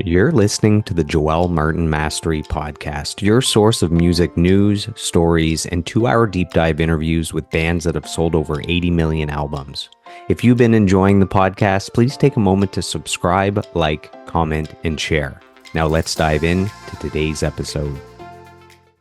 You're listening to the Joel Martin Mastery Podcast, your source of music news, stories, and 2-hour deep dive interviews with bands that have sold over 80 million albums. If you've been enjoying the podcast, please take a moment to subscribe, like, comment, and share. Now let's dive into today's episode.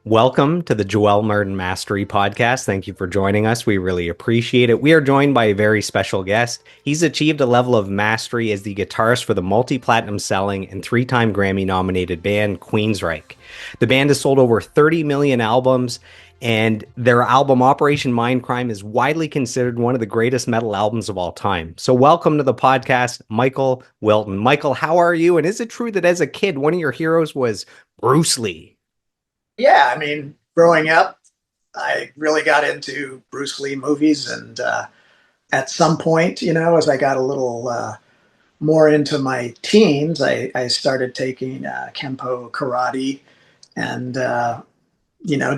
Welcome to the Joel Martin Mastery Podcast. Thank you for joining us. We really appreciate it. We are joined by a very special guest. He's achieved a level of mastery as the guitarist for the multi-platinum selling and 3-time Grammy-nominated band Queensrÿche. The band has sold over 30 million albums, and their album Operation Mindcrime is widely considered one of the greatest metal albums of all time. So welcome to the podcast, Michael Wilton. Michael, how are you? And is it true that as a kid, one of your heroes was Bruce Lee? Yeah, I mean, growing up, I really got into Bruce Lee movies. And at some point, as I got a little more into my teens, I started taking Kempo karate and,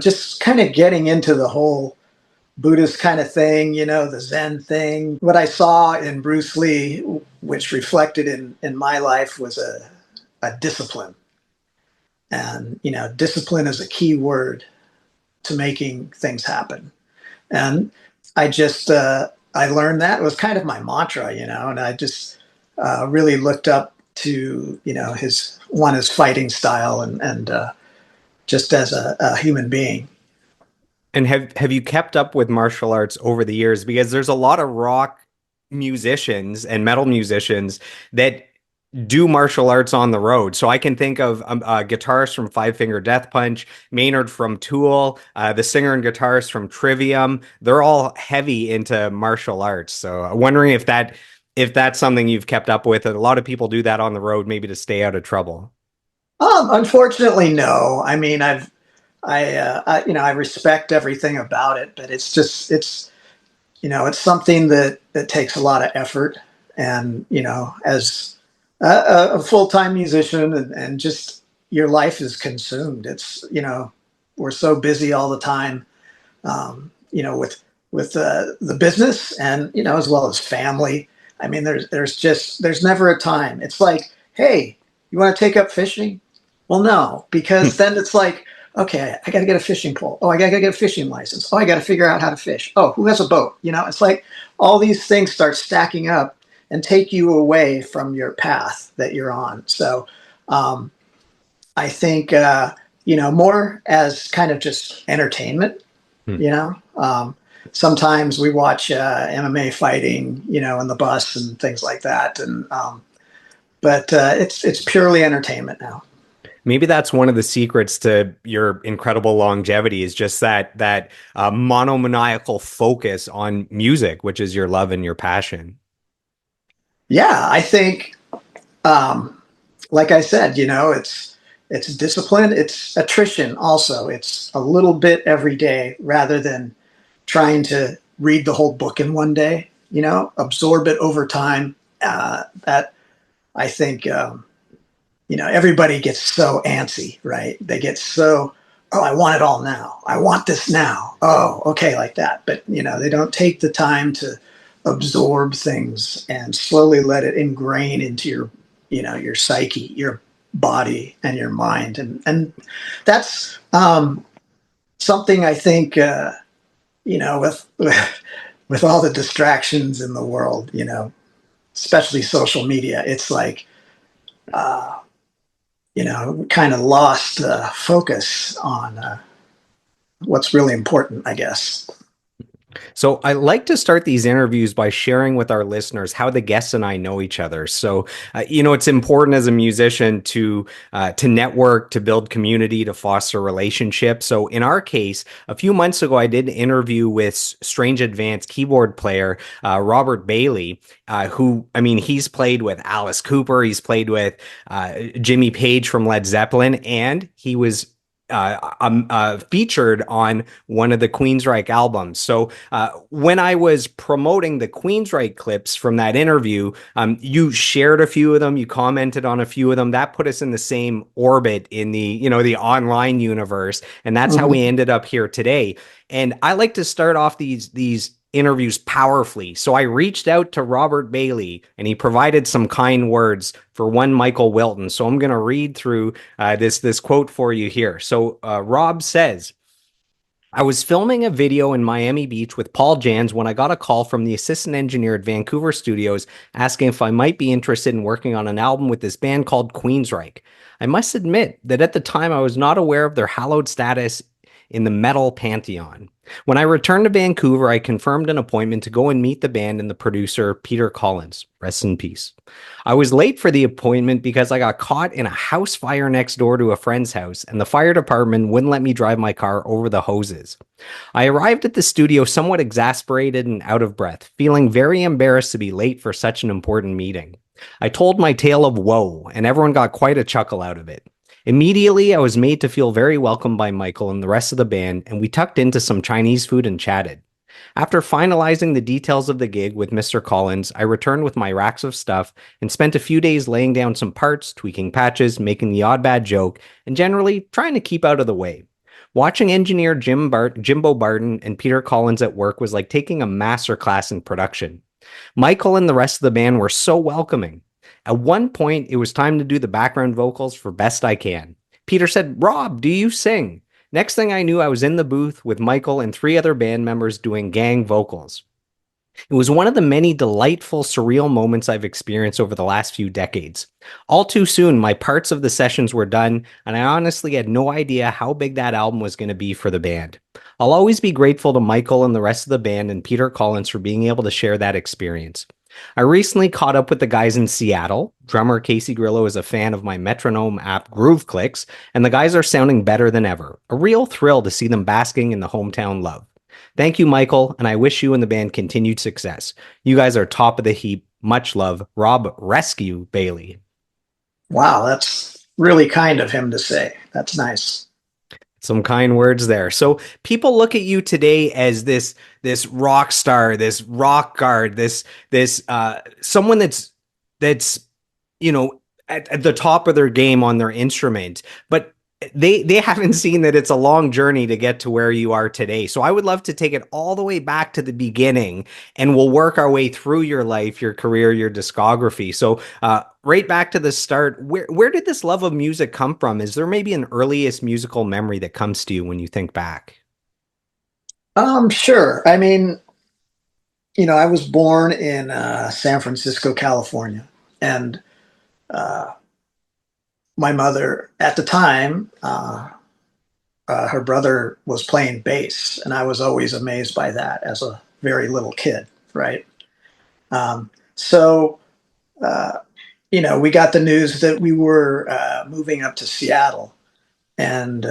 just kind of getting into the whole Buddhist kind of thing, the Zen thing. What I saw in Bruce Lee, which reflected in my life, was a discipline. And, discipline is a key word to making things happen. And I just, I learned that. It was kind of my mantra, and I just really looked up to, his fighting style and just as a human being. And have you kept up with martial arts over the years? Because there's a lot of rock musicians and metal musicians that do martial arts on the road. So I can think of a guitarist from Five Finger Death Punch, Maynard from Tool, the singer and guitarist from Trivium. They're all heavy into martial arts. So I'm wondering if that's something you've kept up with. A lot of people do that on the road, maybe to stay out of trouble. Unfortunately, no. I mean, I respect everything about it, but it's something that takes a lot of effort. And, as a full-time musician and just your life is consumed. It's, we're so busy all the time, with the business and, as well as family. I mean, there's never a time. It's like, hey, you want to take up fishing? Well, no, because then it's like, okay, I got to get a fishing pole. Oh, I got to get a fishing license. Oh, I got to figure out how to fish. Oh, who has a boat? It's like all these things start stacking up and take you away from your path that you're on. So I think, more as kind of just entertainment, sometimes we watch MMA fighting, in the bus and things like that. And but it's purely entertainment now. Maybe that's one of the secrets to your incredible longevity is just that monomaniacal focus on music, which is your love and your passion. Yeah, I think, like I said, it's discipline, it's attrition also. It's a little bit every day rather than trying to read the whole book in one day, absorb it over time. That I think, everybody gets so antsy, right? They get so, oh, I want it all now. I want this now. Oh, okay, like that. But, they don't take the time to absorb things and slowly let it ingrain into your psyche, your body and your mind. And that's something I think, with all the distractions in the world, especially social media, it's like, kind of lost focus on what's really important, I guess. So I like to start these interviews by sharing with our listeners how the guests and I know each other. So, it's important as a musician to network, to build community, to foster relationships. So in our case, a few months ago, I did an interview with Strange Advance keyboard player Robert Bailey, he's played with Alice Cooper, he's played with Jimmy Page from Led Zeppelin, and he was featured on one of the Queensrÿche albums. So when I was promoting the Queensrÿche clips from that interview, you shared a few of them, you commented on a few of them. That put us in the same orbit in the, the online universe. And that's how we ended up here today. And I like to start off these interviews powerfully. So I reached out to Robert Bailey, and he provided some kind words for one Michael Wilton. So I'm going to read through this quote for you here. So Rob says, I was filming a video in Miami Beach with Paul Jans when I got a call from the assistant engineer at Vancouver Studios asking if I might be interested in working on an album with this band called Queensrÿche. I must admit that at the time I was not aware of their hallowed status in the metal pantheon. When I returned to Vancouver, I confirmed an appointment to go and meet the band and the producer, Peter Collins. Rest in peace. I was late for the appointment because I got caught in a house fire next door to a friend's house, and the fire department wouldn't let me drive my car over the hoses. I arrived at the studio somewhat exasperated and out of breath, feeling very embarrassed to be late for such an important meeting. I told my tale of woe, and everyone got quite a chuckle out of it. Immediately, I was made to feel very welcome by Michael and the rest of the band, and we tucked into some Chinese food and chatted. After finalizing the details of the gig with Mr. Collins, I returned with my racks of stuff and spent a few days laying down some parts, tweaking patches, making the odd bad joke, and generally trying to keep out of the way. Watching engineer Jimbo Barton and Peter Collins at work was like taking a master class in production. Michael and the rest of the band were so welcoming. At one point, it was time to do the background vocals for Best I Can. Peter said, Rob, do you sing? Next thing I knew, I was in the booth with Michael and 3 other band members doing gang vocals. It was one of the many delightful, surreal moments I've experienced over the last few decades. All too soon, my parts of the sessions were done, and I honestly had no idea how big that album was going to be for the band. I'll always be grateful to Michael and the rest of the band and Peter Collins for being able to share that experience. I recently caught up with the guys in Seattle. Drummer Casey Grillo is a fan of my metronome app Groove Clicks, and the guys are sounding better than ever. A real thrill to see them basking in the hometown love. Thank you, Michael, and I wish you and the band continued success. You guys are top of the heap. Much love, Rob Rescue Bailey. Wow, that's really kind of him to say. That's nice. Some kind words there. So people look at you today as this rock star, this rock guard, this someone that's at the top of their game on their instrument, but they haven't seen that it's a long journey to get to where you are today. So I would love to take it all the way back to the beginning, and we'll work our way through your life, your career, your discography. So right back to the start, where did this love of music come from? Is there maybe an earliest musical memory that comes to you when you think back? Sure. I mean, I was born in San Francisco, California, and my mother at the time, her brother was playing bass, and I was always amazed by that as a very little kid, right? So, we got the news that we were moving up to Seattle, and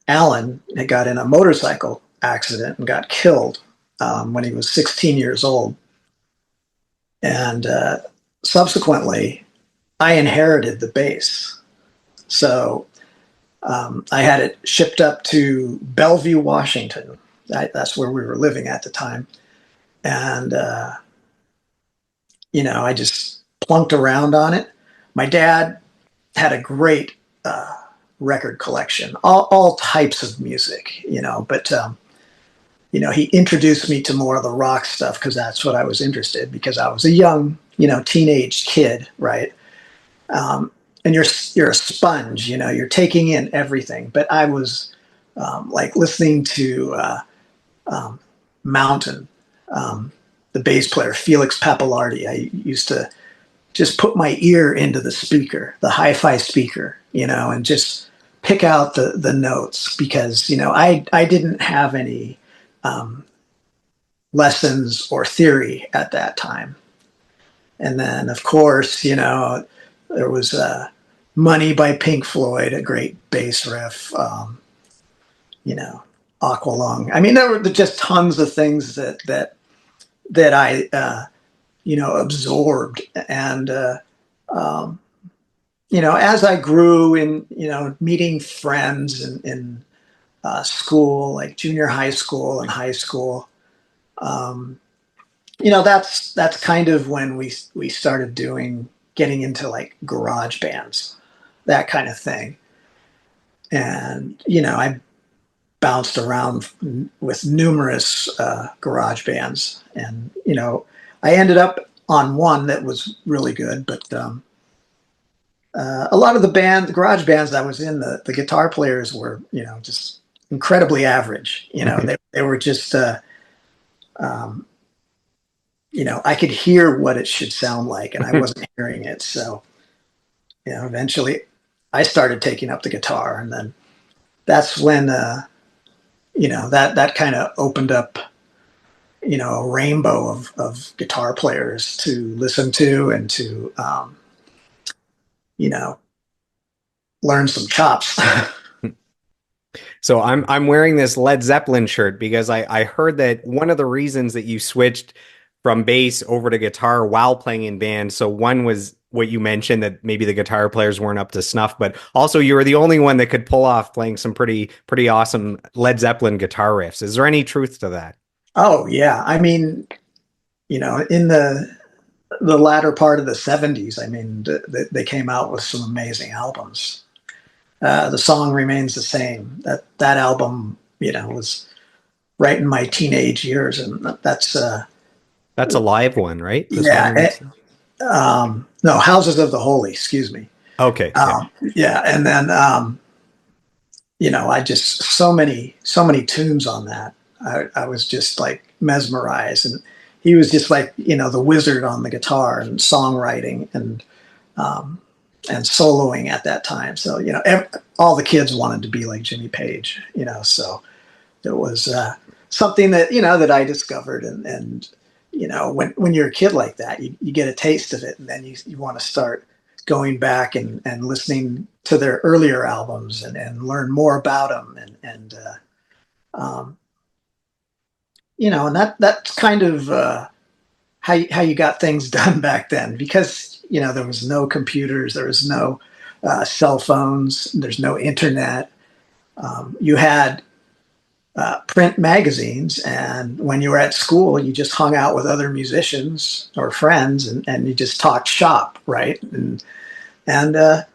Alan had got in a motorcycle accident and got killed when he was 16 years old. And subsequently, I inherited the bass. So I had it shipped up to Bellevue, Washington. That's where we were living at the time. And, I just plunked around on it. My dad had a great record collection, all types of music, but, he introduced me to more of the rock stuff because that's what I was interested in, because I was a young, teenage kid, right? And you're a sponge, you're taking in everything. But I was like listening to Mountain, the bass player, Felix Pappalardi. I used to just put my ear into the speaker, the hi-fi speaker, and just pick out the notes because, I didn't have any lessons or theory at that time. And then, of course, there was Money by Pink Floyd, a great bass riff, Aqualung. I mean, there were just tons of things that I, absorbed. And, as I grew in, meeting friends in school, like junior high school and high school, that's kind of when we started getting into like garage bands, that kind of thing. And, I bounced around with numerous garage bands, and I ended up on one that was really good, but a lot of the garage bands I was in, the guitar players were, just incredibly average. They were just, um, I could hear what it should sound like, and I wasn't hearing it. So, eventually I started taking up the guitar, and then that's when, that kind of opened up, a rainbow of guitar players to listen to and to, you know, learn some chops. So I'm wearing this Led Zeppelin shirt because I heard that one of the reasons that you switched from bass over to guitar while playing in band. So one was what you mentioned, that maybe the guitar players weren't up to snuff, but also you were the only one that could pull off playing some pretty awesome Led Zeppelin guitar riffs. Is there any truth to that? Oh yeah, I mean, in the latter part of the '70s, I mean, they came out with some amazing albums. The song remains the same. That album, was right in my teenage years, and That's a live one, right? The song yeah. remains. No, Houses of the Holy, excuse me. Okay, yeah. Yeah, and then I just so many tunes on that. I was just like mesmerized, and he was just like the wizard on the guitar and songwriting um, and soloing at that time. So all the kids wanted to be like Jimmy Page. So it was something that that I discovered, and when you're a kid like that, you get a taste of it, and then you want to start going back and listening to their earlier albums and learn more about them, um, and that's kind of how you got things done back then, because there was no computers, there was no cell phones, there's no internet. You had print magazines, and when you were at school, you just hung out with other musicians or friends, and you just talked shop, right? And that's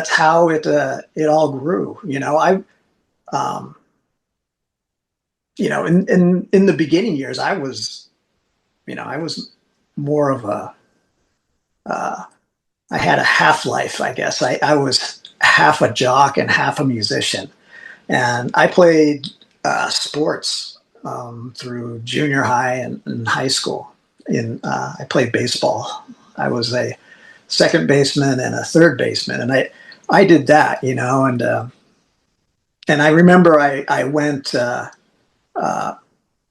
how it all grew. I um, in the beginning years, I was more of a uh, I had a half life, I guess. I was half a jock and half a musician, and I played sports through junior high and high school. I played baseball. I was a second baseman and a third baseman, and I did that, and I remember I went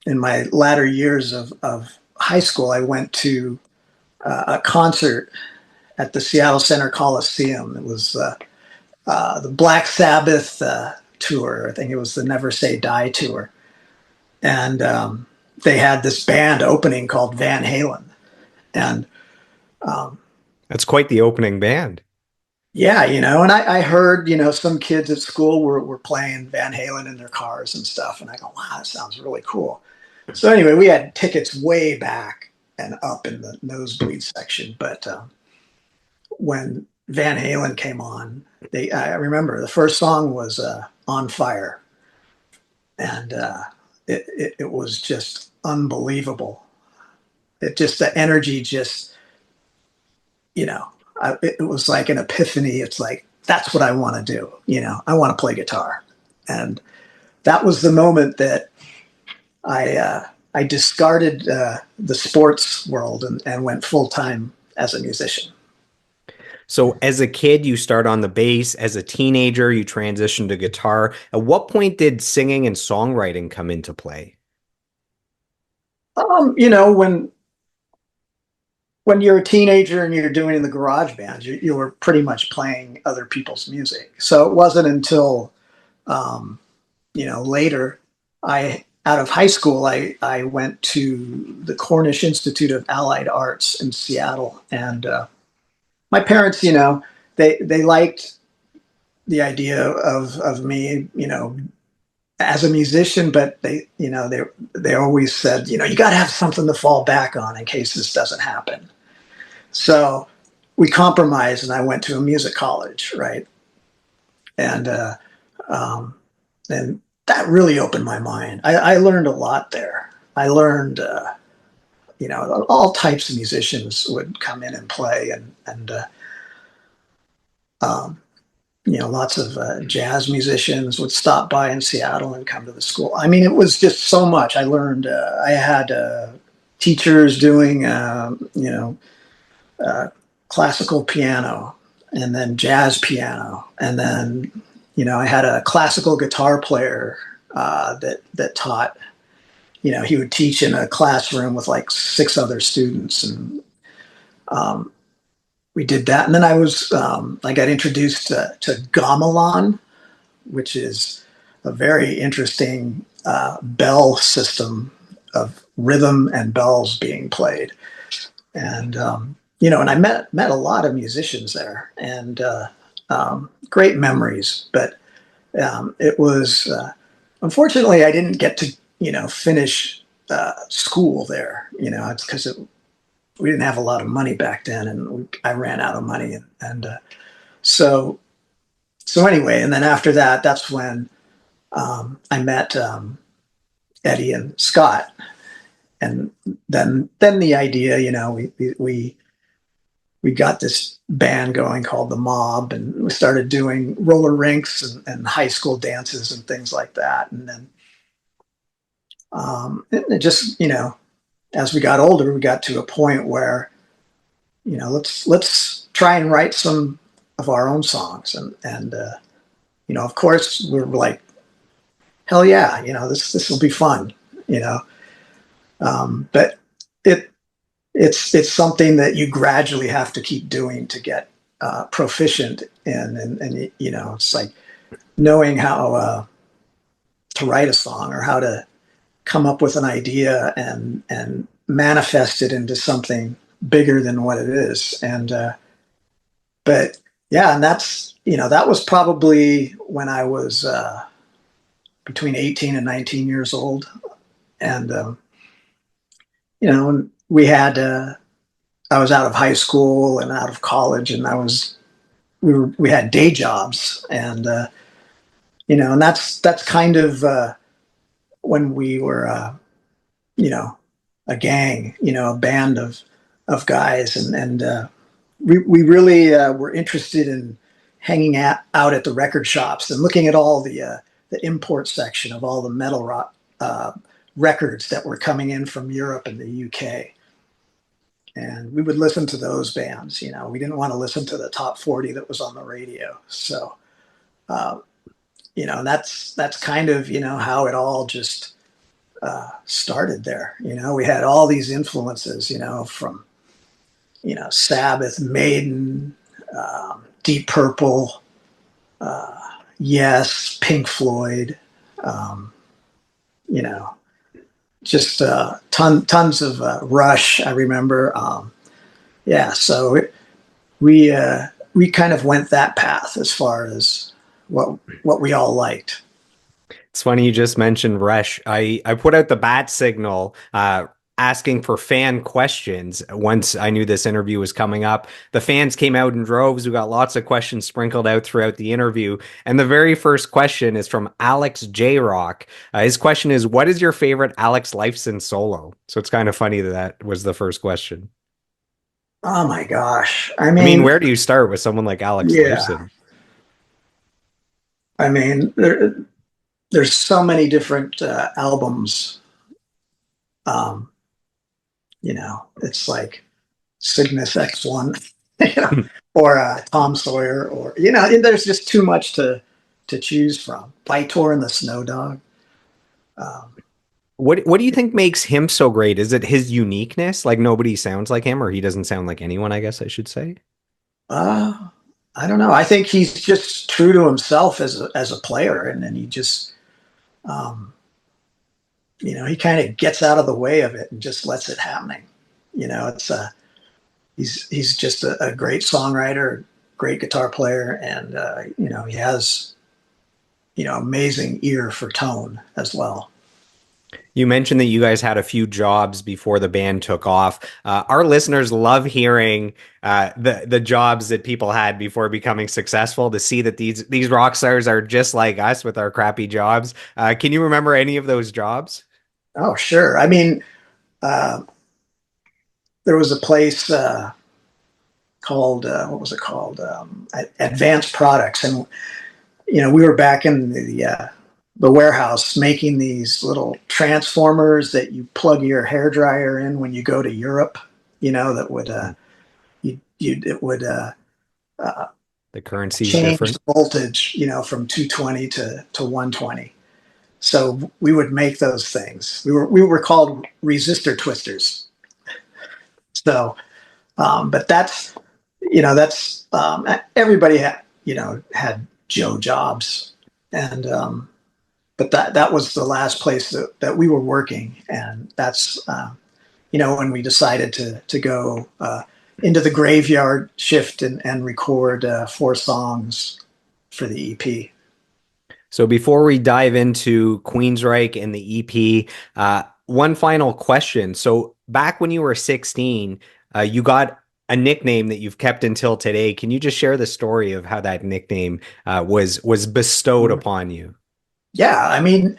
in my latter years of high school. I went to a concert at the Seattle Center Coliseum. It was the Black Sabbath tour. I think it was the Never Say Die tour, and they had this band opening called Van Halen, and um, That's quite the opening band. yeah, and I heard, some kids at school were playing Van Halen in their cars and stuff. And I go, wow, that sounds really cool. So anyway, we had tickets way back and up in the nosebleed section. But when Van Halen came on, I remember the first song was On Fire. And it was just unbelievable. The energy just, it was like an epiphany. It's like, that's what I want to do. I want to play guitar. And that was the moment that I discarded the sports world and went full time as a musician. So as a kid, you start on the bass. As a teenager, you transition to guitar. At what point did singing and songwriting come into play? When you're a teenager and you're doing the garage band, you were pretty much playing other people's music. So it wasn't until um, later, out of high school, I went to the Cornish Institute of Allied Arts in Seattle, and my parents, they liked the idea of me, as a musician, but they always said, you got to have something to fall back on in case this doesn't happen. So we compromised, and I went to a music college, right? And and that really opened my mind. I learned a lot there. I learned, all types of musicians would come in and play, and um, lots of jazz musicians would stop by in Seattle and come to the school. I mean, it was just so much. I learned. I had teachers doing, uh, classical piano, and then jazz piano, and then I had a classical guitar player that taught. He would teach in a classroom with like six other students, and um, we did that. And then I got introduced to gamelan, which is a very interesting bell system of rhythm and bells being played. And and I met a lot of musicians there, and great memories. But it was unfortunately I didn't get to finish school there. It's because we didn't have a lot of money back then, and I ran out of money, and so anyway. And then after that, that's when I met Eddie and Scott, and then the idea, we got this band going called the Mob, and we started doing roller rinks and high school dances and things like that. And then it just as we got older, we got to a point where let's try and write some of our own songs, and of course we're like, hell yeah, this will be fun, but it's something that you gradually have to keep doing to get proficient in, and it's like knowing how to write a song, or how to come up with an idea and manifest it into something bigger than what it is. And but yeah, and that was probably when I was between 18 and 19 years old. And we had I was out of high school and out of college, and we had day jobs, and and that's kind of when we were a gang, a band of guys, and we really were interested in hanging out at the record shops and looking at all the import section of all the metal rock records that were coming in from Europe and the UK. And we would listen to those bands. We didn't want to listen to the top 40 that was on the radio. So, and that's kind of, how it all just started there. We had all these influences, from, Sabbath, Maiden, Deep Purple, Yes, Pink Floyd, you know, just tons of Rush. I remember, yeah. So we kind of went that path as far as what we all liked. It's funny you just mentioned Rush. I put out the bat signal asking for fan questions once I knew this interview was coming up. The fans came out in droves. We got lots of questions sprinkled out throughout the interview. And the very first question is from Alex J. Rock. His question is, what is your favorite Alex Lifeson solo? So it's kind of funny that was the first question. Oh my gosh. I mean, mean, where do you start with someone like Alex yeah. Lifeson? I mean, there's so many different albums. Um, it's like Cygnus X1, or Tom Sawyer, or and there's just too much to choose from. Vitor and the Snow Dog. Um, What do you think makes him so great? Is it his uniqueness? Like nobody sounds like him, or he doesn't sound like anyone, I guess I should say. uh, I don't know. I think he's just true to himself as a player, and then he just, um, he kind of gets out of the way of it and just lets it happening. It's he's just a great songwriter, great guitar player, and he has amazing ear for tone as well. You mentioned that you guys had a few jobs before the band took off. Our listeners love hearing the jobs that people had before becoming successful. To see that these rock stars are just like us with our crappy jobs. Can you remember any of those jobs? Oh, sure. I mean, uh, there was a place called what was it called? Advanced Products, and we were back in the warehouse making these little transformers that you plug your hair dryer in when you go to Europe. That would it would uh, The currency is change different. the voltage, from 220 to 120. So we would make those things. We were called resistor twisters. So, but that's everybody had Joe jobs, and but that was the last place that we were working, and that's when we decided to go into the graveyard shift and record 4 songs for the EP. So before we dive into Queensryche and the EP, one final question. So back when you were 16, you got a nickname that you've kept until today. Can you just share the story of how that nickname was bestowed upon you? Yeah, I mean,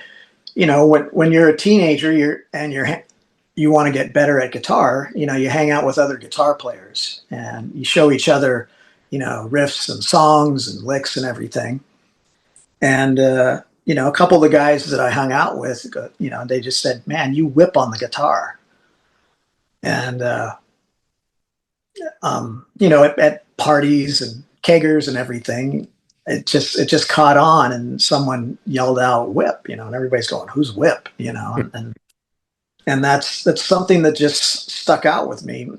when you're a teenager, you want to get better at guitar. You hang out with other guitar players and you show each other, riffs and songs and licks and everything. And a couple of the guys that I hung out with, they just said, "Man, you whip on the guitar." And at parties and keggers and everything, it just caught on, and someone yelled out "Whip," and everybody's going, "Who's Whip?" And that's something that just stuck out with me,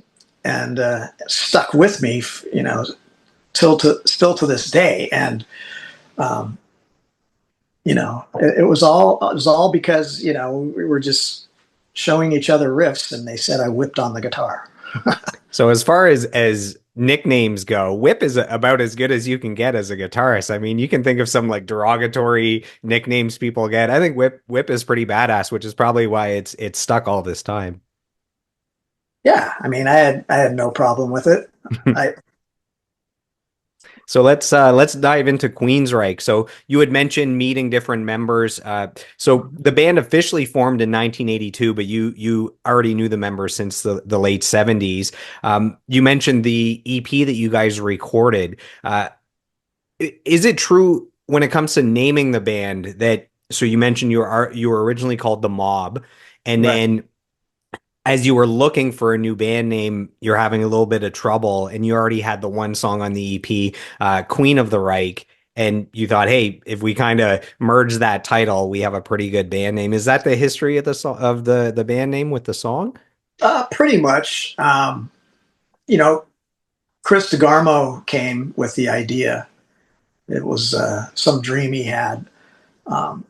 and stuck with me, still to this day. And um, it was all because we were just showing each other riffs, and they said I whipped on the guitar. So as far as nicknames go, Whip is about as good as you can get as a guitarist. I mean, you can think of some like derogatory nicknames people get. I think Whip is pretty badass, which is probably why it's stuck all this time. Yeah, I mean, I had no problem with it. I So let's dive into Queensryche. So you had mentioned meeting different members. So the band officially formed in 1982, but you already knew the members since the late 70s. You mentioned the EP that you guys recorded. Is it true when it comes to naming the band that so you mentioned you were originally called the Mob, and right. then as you were looking for a new band name, you're having a little bit of trouble, and you already had the one song on the EP, Queen of the Reich, and you thought, hey, if we kind of merge that title, we have a pretty good band name. Is that the history of the band name with the song? Pretty much. You know, Chris DeGarmo came with the idea. It was some dream he had, um,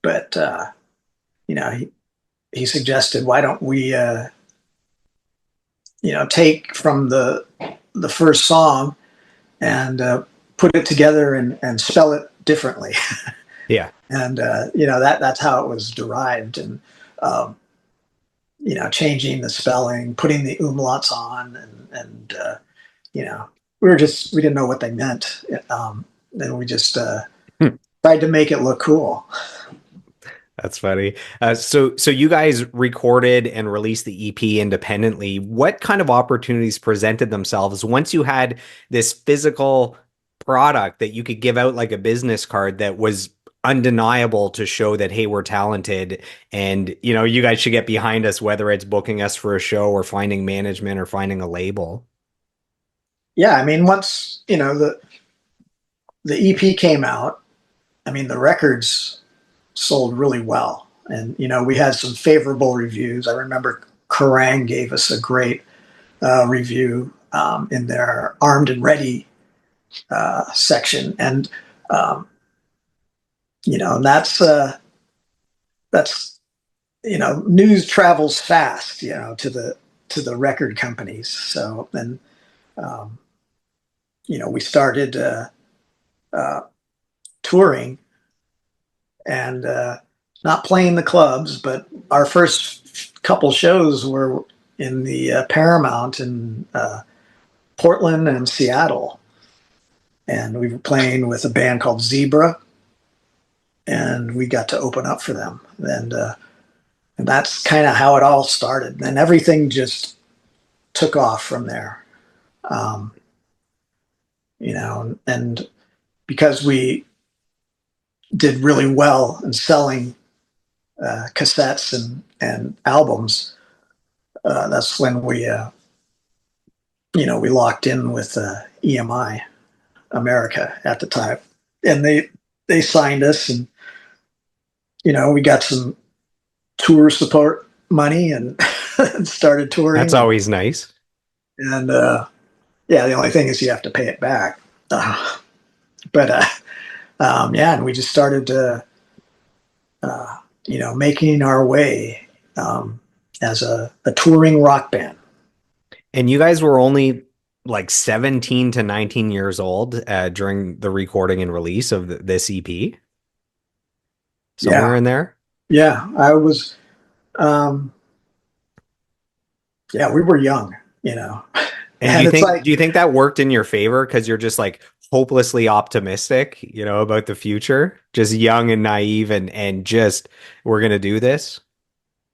but he suggested, why don't we take from the first song and put it together and spell it differently. Yeah. And that's how it was derived. And um, changing the spelling, putting the umlauts on, and you know we didn't know what they meant. And we just tried to make it look cool. That's funny. So you guys recorded and released the EP independently. What kind of opportunities presented themselves once you had this physical product that you could give out like a business card that was undeniable to show that, hey, we're talented and you guys should get behind us, whether it's booking us for a show or finding management or finding a label? Yeah, I mean, once the EP came out, I mean, the records sold really well, and we had some favorable reviews. I remember Kerrang gave us a great review in their Armed and Ready section, and um, and that's news travels fast, to the record companies. So then um, we started uh, touring, and not playing the clubs, but our first couple shows were in the Paramount in Portland and Seattle. And we were playing with a band called Zebra, and we got to open up for them. And that's kind of how it all started. And everything just took off from there. Um, and because we did really well in selling cassettes and albums, that's when we locked in with EMI America at the time, and they signed us, and we got some tour support money and and started That's touring, always nice. and yeah, the only thing is you have to pay it back. But yeah, and we just started making our way as a touring rock band. And you guys were only like 17 to 19 years old during the recording and release of this EP, somewhere Yeah, in there. yeah, I was. Um, yeah, we were young, And do and you it's think like, do you think that worked in your favor because you're just like hopelessly optimistic, about the future, just young and naive and just we're gonna do this?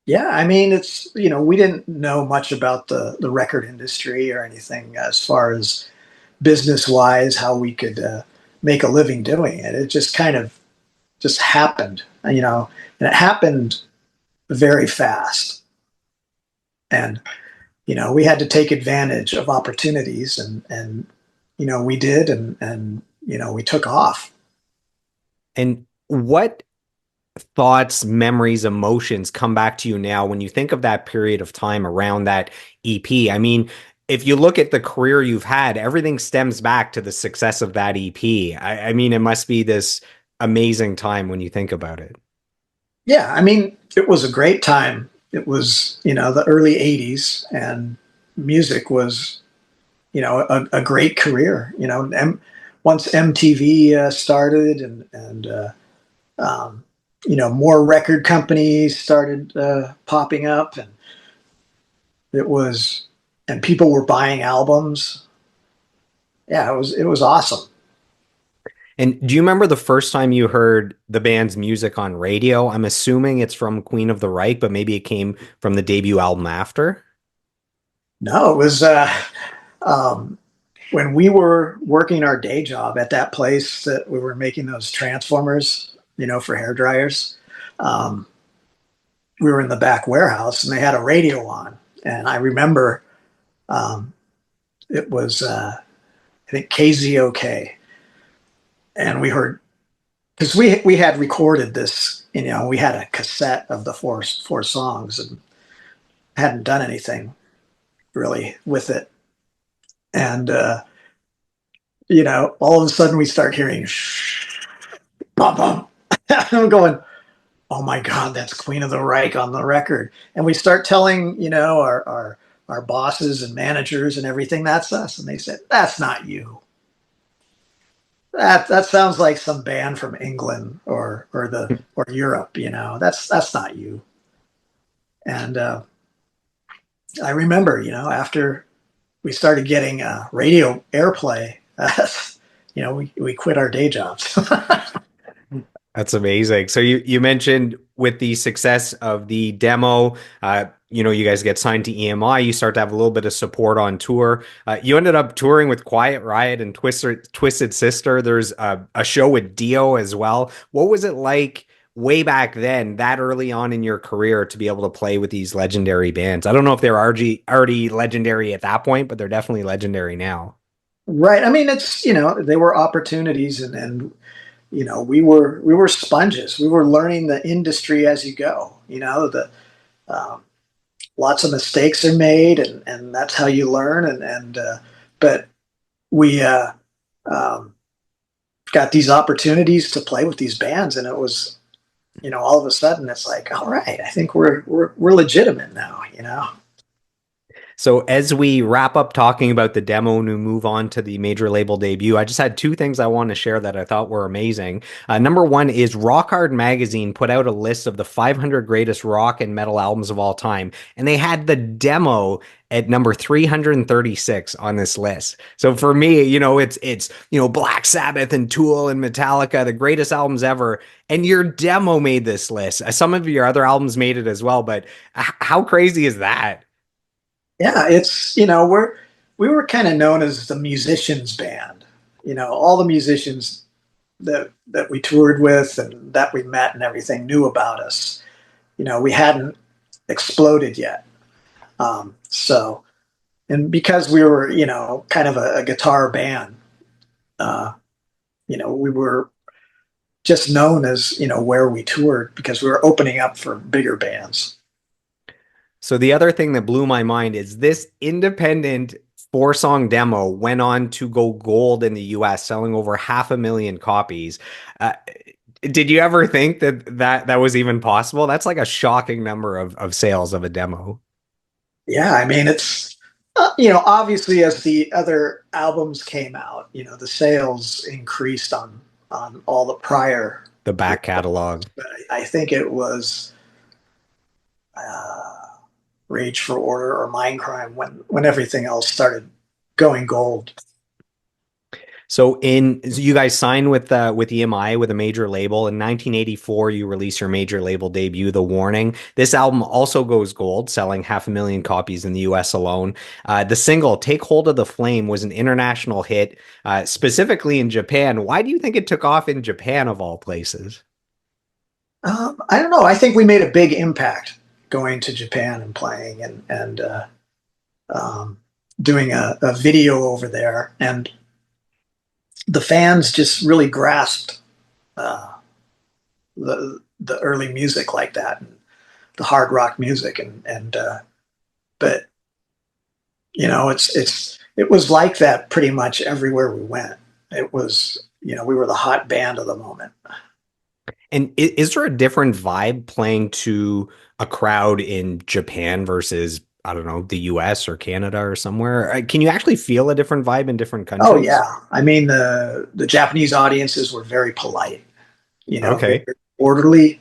yeah, I mean, it's, we didn't know much about the record industry or anything as far as business wise, how we could make a living doing it. It just kind of just happened, and it happened very fast. And, we had to take advantage of opportunities, and we did, and we took off. And what thoughts, memories, emotions come back to you now when you think of that period of time around that EP? I mean, if you look at the career you've had, everything stems back to the success of that EP. I mean, it must be this amazing time when you think about it. Yeah, I mean, it was a great time. It was, the early 80s, and music was, a great career. Once MTV started, and more record companies started popping up, and it was, and people were buying albums. Yeah, it was awesome. And do you remember the first time you heard the band's music on radio? I'm assuming it's from Queen of the Reich, but maybe it came from the debut album after. No, it was um, when we were working our day job at that place that we were making those transformers, for hair dryers. Um, we were in the back warehouse, and they had a radio on, and I remember um, it was I think KZOK, and we heard, because we had recorded this, we had a cassette of the four songs and hadn't done anything really with it, and all of a sudden we start hearing bum bum. I'm going, oh my God, that's Queen of the Reich on the record. And we start telling, our bosses and managers and everything, that's us. And they said, that's not you. That sounds like some band from England or Europe, that's not you. And I remember, after we started getting radio airplay, we quit our day jobs. That's amazing. So you mentioned with the success of the demo, you guys get signed to EMI. You start to have a little bit of support on tour. You ended up touring with Quiet Riot and Twisted Sister. There's a show with Dio as well. What was it like way back then, that early on in your career, to be able to play with these legendary bands? I don't know if they're already legendary at that point, but they're definitely legendary now. Right. I mean, it's, they were opportunities, and we were sponges. We were learning the industry as you go. Um, Lots of mistakes are made, and that's how you learn. But we got these opportunities to play with these bands, and it was, all of a sudden it's like, all right, I think we're legitimate now. So as we wrap up talking about the demo and we move on to the major label debut, I just had two things I want to share that I thought were amazing. Number one is Rock Hard Magazine put out a list of the 500 greatest rock and metal albums of all time, and they had the demo at number 336 on this list. So for me, it's Black Sabbath and Tool and Metallica, the greatest albums ever, and your demo made this list. Some of your other albums made it as well, but how crazy is that? Yeah, we were kind of known as the musicians band. All the musicians that we toured with and that we met and everything knew about us. We hadn't exploded yet. So, and because we were, kind of a guitar band, uh, we were just known as, where we toured because we were opening up for bigger bands. So the other thing that blew my mind is this independent four-song demo went on to go gold in the US, selling over 500,000 copies. Uh, did you ever think that was even possible? That's like a shocking number of sales of a demo. Yeah, I mean, it's, obviously as the other albums came out, the sales increased on all the prior. The back catalog. But I think it was uh, Rage for Order or Mindcrime when everything else started going gold. So you guys signed with EMI with a major label in 1984. You release your major label debut, The Warning. This album also goes gold, selling 500,000 copies in the U.S. alone. The single "Take Hold of the Flame" was an international hit, specifically in Japan. Why do you think it took off in Japan of all places? I don't know. I think we made a big impact going to Japan and playing and doing a video over there, and the fans just really grasped uh, the early music like that, and the hard rock music, and but it was like that pretty much everywhere we went. It was we were the hot band of the moment. And is there a different vibe playing to a crowd in Japan versus, I don't know, the US or Canada or somewhere? Can you actually feel a different vibe in different Oh countries? yeah, I mean the Japanese audiences were very polite, very Okay. orderly.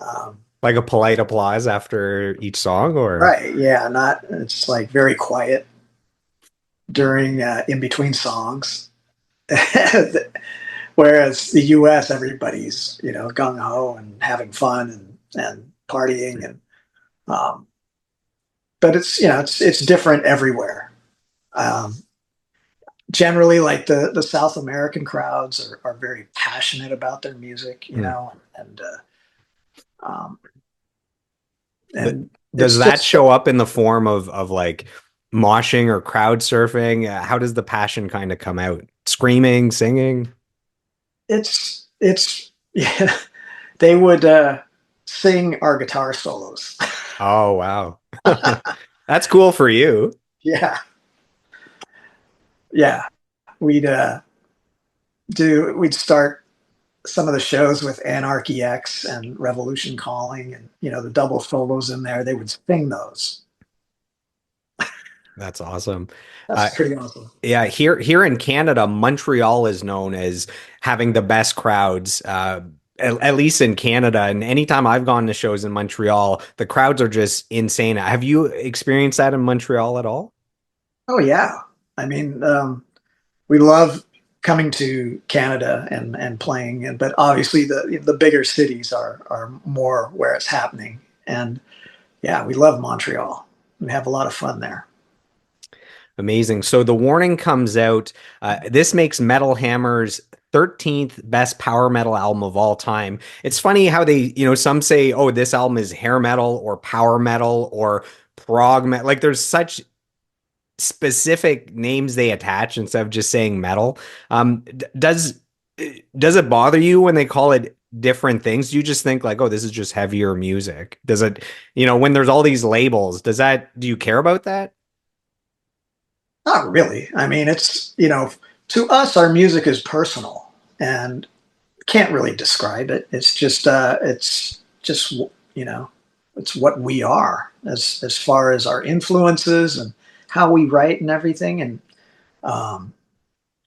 Um, Like a polite applause after each song, or right, yeah, not it's like very quiet during in between songs. Whereas the U.S., everybody's gung ho and having fun and partying um, but it's different everywhere. Um, Generally, like the South American crowds are very passionate about their music, Hmm. um, Th- and does it's that just show up in the form of like moshing or crowd surfing? How does the passion kind of come out? Screaming, singing? it's yeah, they would sing our guitar solos. Oh, wow. That's cool for you. Yeah, yeah. We'd we'd start some of the shows with Anarchy X and Revolution Calling, and the double solos in there. They would sing those. That's awesome. That's Uh, pretty awesome. yeah, here in Canada, Montreal is known as having the best crowds. At least in Canada, and anytime I've gone to shows in Montreal, the crowds are just insane. Have you experienced that in Montreal at all? Oh yeah, I mean, we love coming to Canada and playing, but obviously the bigger cities are more where it's happening. And yeah, we love Montreal. We have a lot of fun there. Amazing. So the warning comes out. This makes Metal Hammer's 13th best power metal album of all time. It's funny how some say, oh, this album is hair metal or power metal or prog metal. Like there's such specific names they attach instead of just saying metal. Does it bother you when they call it different things? Do you just think like, oh, this is just heavier music? Does it, when there's all these labels, do you care about that? Not really. I mean, it's to us, our music is personal and can't really describe it. It's just you know, it's what we are. as far as our influences and how we write and everything. And um,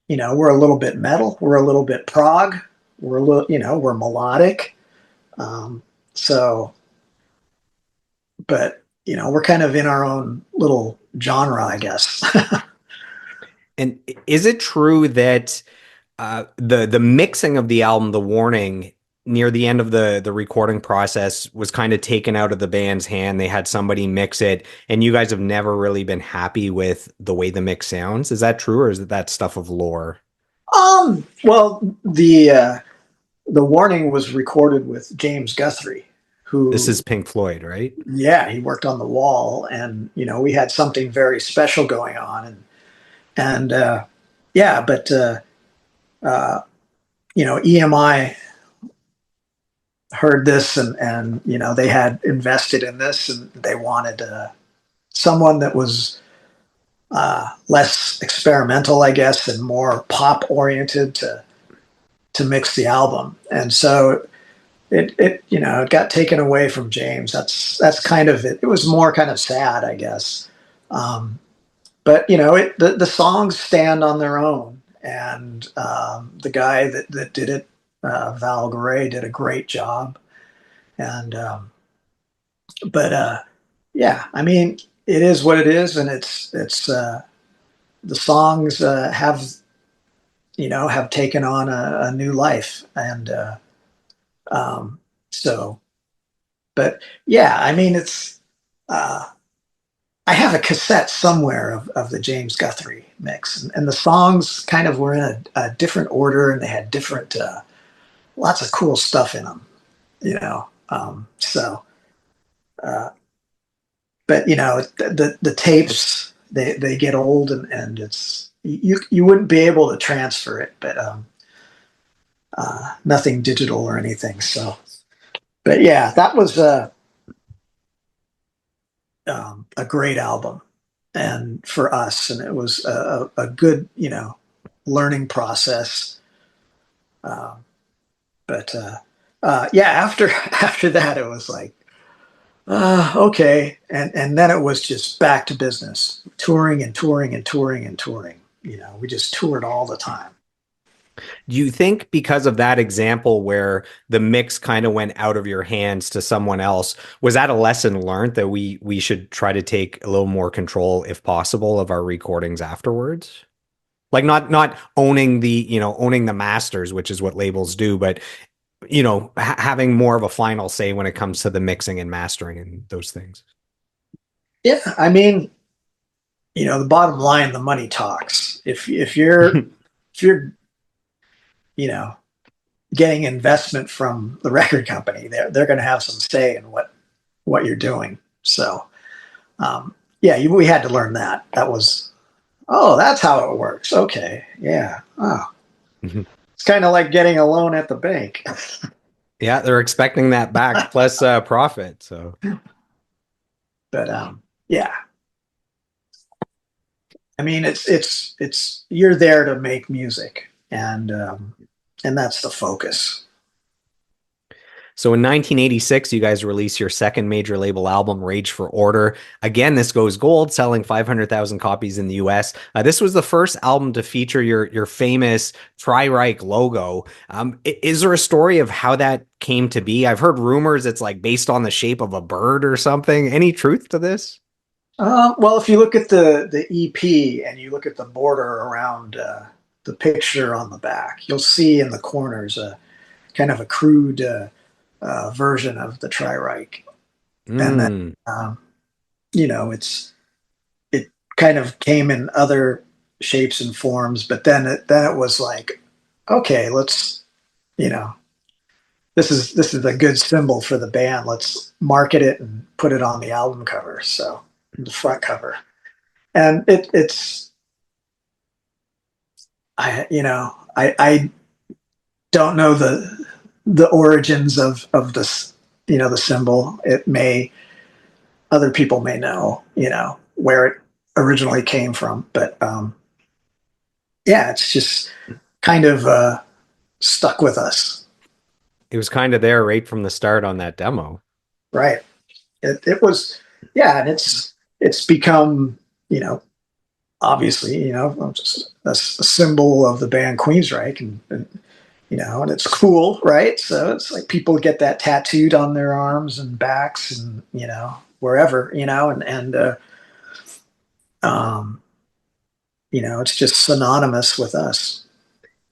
we're a little bit metal, we're a little bit prog, we're a little, we're melodic. Um, so, but we're kind of in our own little genre, I guess. And is it true that the mixing of the album, The Warning, near the end of the recording process was kind of taken out of the band's hand? They had somebody mix it, and you guys have never really been happy with the way the mix sounds. Is that true, or is that stuff of lore? Well, the Warning was recorded with James Guthrie, This who, is Pink Floyd, right? yeah, he worked on the Wall, and we had something very special going on, and yeah, but uh, EMI heard this, and they had invested in this, and they wanted someone that was less experimental, I guess, and more pop oriented to mix the album, and so it got taken away from James. That's kind of it. It was more kind of sad, I guess. But the songs stand on their own, and the guy that did it, Val Gray, did a great job. And but yeah, I mean, it is what it is, and it's the songs have taken on a new life, and um, so. But yeah, I mean, it's. I have a cassette somewhere of the James Guthrie mix, and the songs kind of were in a different order, and they had different, lots of cool stuff in them, So, uh, but the tapes, they get old, and it's you wouldn't be able to transfer it, but nothing digital or anything. So, but yeah, that was a great album, and for us, and it was a good learning process. Um, but yeah, after after that, it was like okay, and then it was just back to business, touring and touring and touring and touring. We just toured all the time. Do you think because of that example where the mix kind of went out of your hands to someone else, was that a lesson learned that we should try to take a little more control, if possible, of our recordings afterwards? Like not owning owning the masters, which is what labels do, but having more of a final say when it comes to the mixing and mastering and those things. Yeah, I mean, the bottom line, the money talks. If you're you know getting investment from the record company, they're going to have some say in what you're doing. So yeah, we had to learn that. That was, oh, that's how it works. Okay, yeah. Oh, it's kind of like getting a loan at the bank. Yeah, they're expecting that back plus profit. So, But yeah, I mean, it's you're there to make music, and that's the focus. so in 1986, you guys release your second major label album, Rage for Order. Again, this goes gold, selling 500,000 copies in the US. This was the first album to feature your famous Queensrÿche logo. Is there a story of how that came to be? I've heard rumors it's like based on the shape of a bird or something. Any truth to this? Well, if you look at the EP and you look at the border around the picture on the back, you'll see in the corners a kind of a crude version of the Queensrÿche, and then Mm. it kind of came in other shapes and forms, but then it was like, okay, let's you know this is a good symbol for the band. Let's market it and put it on the album cover. So the front cover, and it's I don't know the origins of this, the symbol. It may Other people may know, where it originally came from, but yeah, it's just kind of stuck with us. It was kind of there right from the start on that demo. Right. It was. Yeah, and it's become, you know, obviously, you know, just a symbol of the band Queensrÿche, and it's cool, right? So it's like people get that tattooed on their arms and backs, and wherever, um, it's just synonymous with us.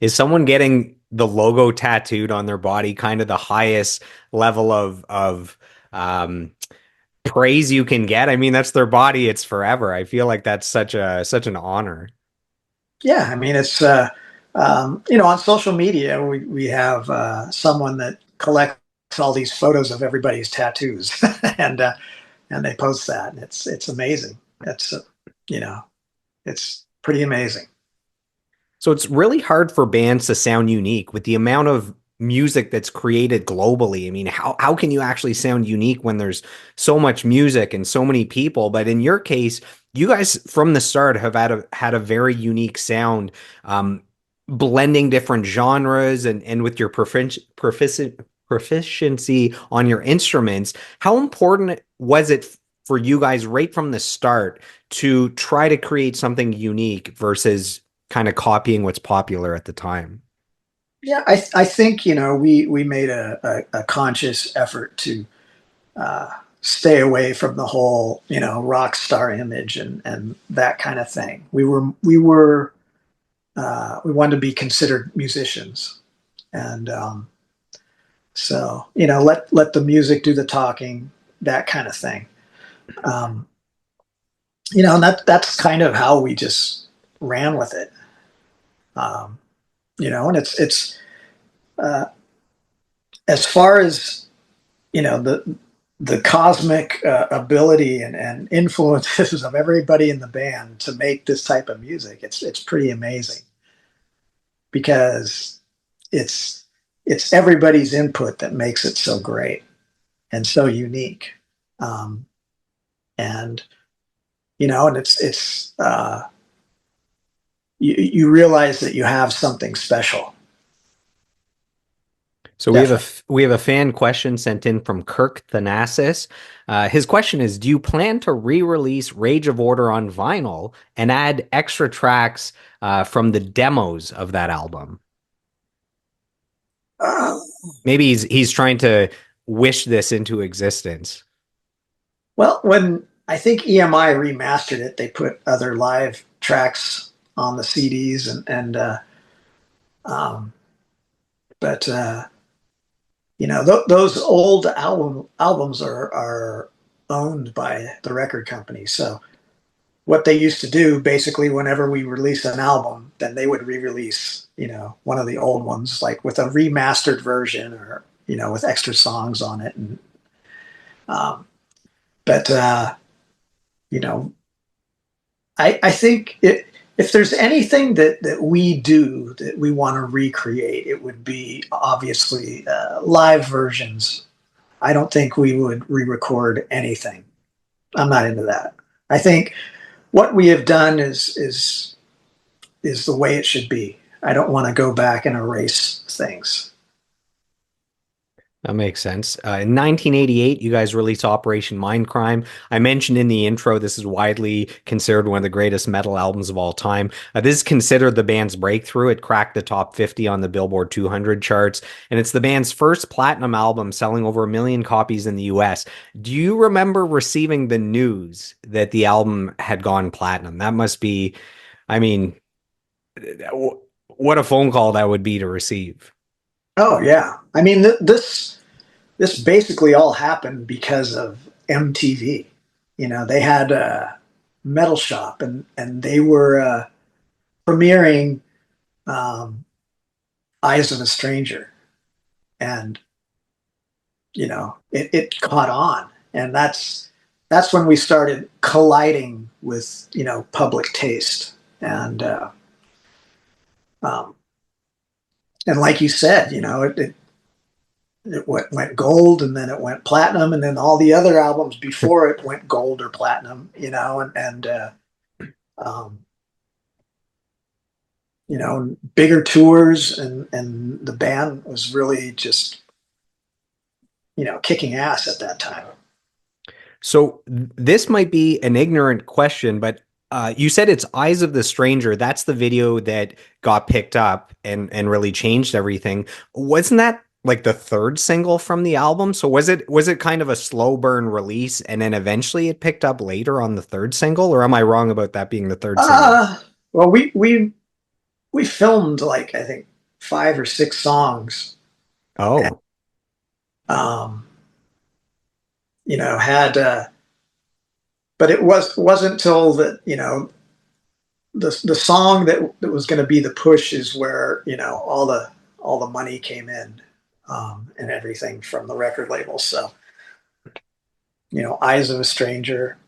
Is someone getting the logo tattooed on their body kind of the highest level of um, praise you can get? I mean, that's their body, it's forever. I feel like that's such an honor. Yeah, I mean, it's on social media, we have someone that collects all these photos of everybody's tattoos, and and they post that, and it's amazing. It's you know, it's pretty amazing. So it's really hard for bands to sound unique with the amount of music that's created globally. I mean, how can you actually sound unique when there's so much music and so many people? But in your case, you guys from the start have had a very unique sound, um, blending different genres and with your proficiency on your instruments. How important was it for you guys right from the start to try to create something unique versus kind of copying what's popular at the time? Yeah, I think we made a conscious effort to uh, stay away from the whole rock star image and that kind of thing. We wanted to be considered musicians, and so let the music do the talking, that kind of thing. Um, and that's kind of how we just ran with it. Um, and it's uh, as far as the cosmic ability and influences of everybody in the band to make this type of music. It's pretty amazing because it's it's everybody's input that makes it so great and so unique. Um, and and it's you realize that you have something special. So Definitely. we have a fan question sent in from Kirk Thanasis. His question is, do you plan to re-release Rage of Order on vinyl and add extra tracks from the demos of that album? Uh, Maybe he's trying to wish this into existence. well, when I think EMI remastered it, they put other live tracks on the CDs, and um, but those old albums are owned by the record company. So what they used to do, basically, whenever we release an album, then they would re-release one of the old ones, like with a remastered version, or with extra songs on it. And um, but you know I think if there's anything that we do that we want to recreate, it would be obviously live versions. I don't think we would re-record anything. I'm not into that. I think what we have done is the way it should be. I don't want to go back and erase things. That makes sense. In 1988, you guys released Operation Mindcrime. I mentioned in the intro, this is widely considered one of the greatest metal albums of all time. This is considered the band's breakthrough. It cracked the top 50 on the Billboard 200 charts, and it's the band's first platinum album, selling over 1 million copies in the US. Do you remember receiving the news that the album had gone platinum? That must be, I mean, what a phone call that would be to receive. Oh yeah, I mean this basically all happened because of MTV. They had a metal shop, and they were premiering um, Eyes of a Stranger, and it caught on, and that's when we started colliding with public taste, um, and like you said, it went gold, and then it went platinum, and then all the other albums before it went gold or platinum, and um, bigger tours, and the band was really just kicking ass at that time. So this might be an ignorant question, but you said it's Eyes of the Stranger. That's the video that got picked up and really changed everything. Wasn't that like the third single from the album? So was it kind of a slow burn release and then eventually it picked up later on the third single, or am I wrong about that being the third single? Well, we filmed like I think 5 or 6 songs, and Oh, um, had but it wasn't until that the song that was going to be the push is where all the money came in, and everything from the record label. So Eyes of a Stranger.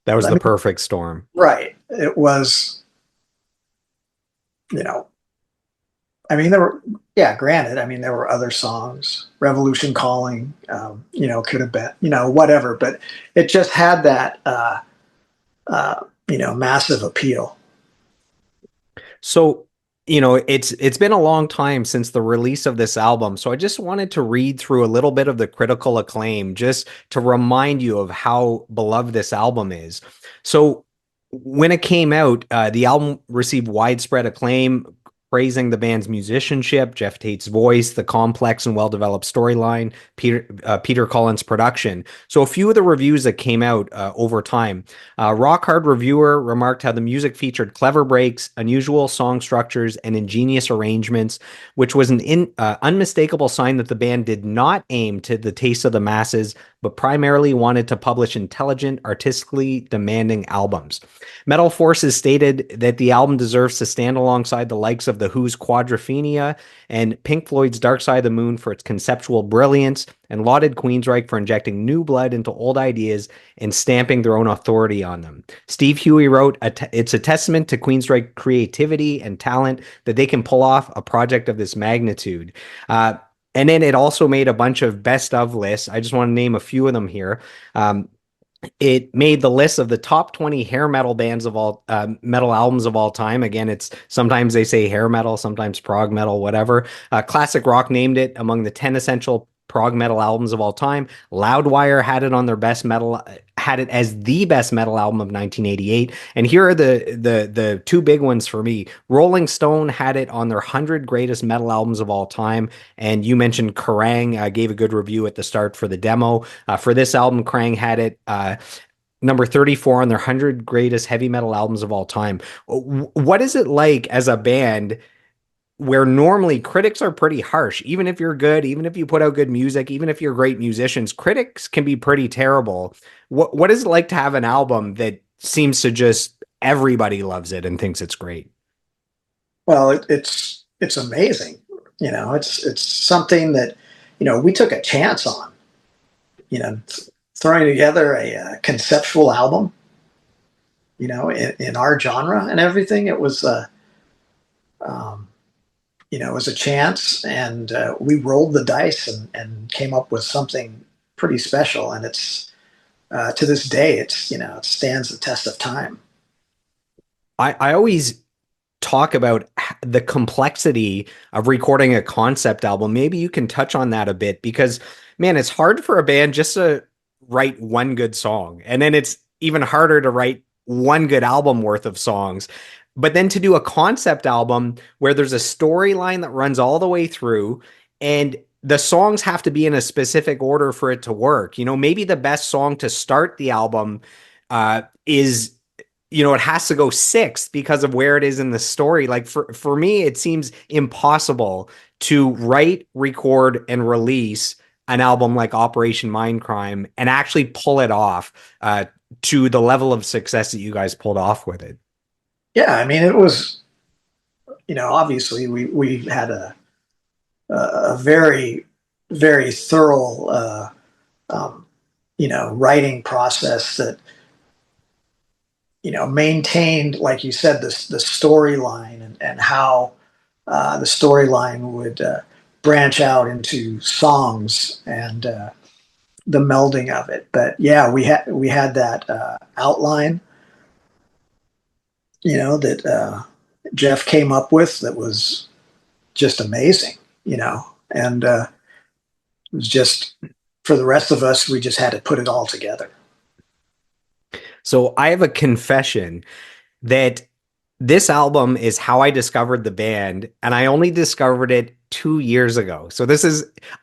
that was I the mean, perfect storm. right? It was you know I mean, there were, yeah, granted, I mean, there were other songs, Revolution Calling, could have been, whatever, but it just had that, massive appeal. So, it's been a long time since the release of this album. So I just wanted to read through a little bit of the critical acclaim just to remind you of how beloved this album is. So when it came out, the album received widespread acclaim, praising the band's musicianship, Jeff Tate's voice, the complex and well-developed storyline, Peter Collins' production. So a few of the reviews that came out over time. Rock Hard Reviewer remarked how the music featured clever breaks, unusual song structures, and ingenious arrangements, which was an unmistakable sign that the band did not aim to the taste of the masses, but primarily wanted to publish intelligent, artistically demanding albums. Metal Forces stated that the album deserves to stand alongside the likes of The Who's Quadrophenia and Pink Floyd's Dark Side of the Moon for its conceptual brilliance, and lauded Queensrÿche for injecting new blood into old ideas and stamping their own authority on them. Steve Huey wrote, it's a testament to Queensrÿche creativity and talent that they can pull off a project of this magnitude. And then it also made a bunch of best of lists. I just want to name a few of them here. It made the list of the top 20 hair metal bands of all metal albums of all time. Again, it's sometimes they say hair metal, sometimes prog metal, whatever. Classic Rock named it among the 10 essential prog metal albums of all time. Loudwire had it on their best metal, had it as the best metal album of 1988. And here are the two big ones for me. Rolling Stone had it on their 100 greatest metal albums of all time. And you mentioned Kerrang gave a good review at the start for the demo. For this album, Kerrang had it number 34 on their 100 greatest heavy metal albums of all time. What is it like as a band where normally critics are pretty harsh? Even if you're good, even if you put out good music, even if you're great musicians, critics can be pretty terrible. What is it like to have an album that seems to just everybody loves it and thinks it's great? Well, it's amazing. It's something that we took a chance on. Throwing together a conceptual album. In our genre and everything, it was um, it was a chance, and we rolled the dice and came up with something pretty special. And it's to this day, it stands the test of time. I always talk about the complexity of recording a concept album. Maybe you can touch on that a bit because, man, it's hard for a band just to write one good song. And then it's even harder to write one good album worth of songs. But then to do a concept album where there's a storyline that runs all the way through and the songs have to be in a specific order for it to work. Maybe the best song to start the album is it has to go sixth because of where it is in the story. Like for me, it seems impossible to write, record, and release an album like Operation Mindcrime and actually pull it off to the level of success that you guys pulled off with it. Yeah, I mean, it was obviously we had a very very thorough writing process that maintained, like you said, the storyline, and how the storyline would branch out into songs, and the melding of it. But yeah, we had that outline, that Jeff came up with, that was just amazing, and it was just for the rest of us, we just had to put it all together. So I have a confession that this album is how I discovered the band, and I only discovered it 2 years ago. So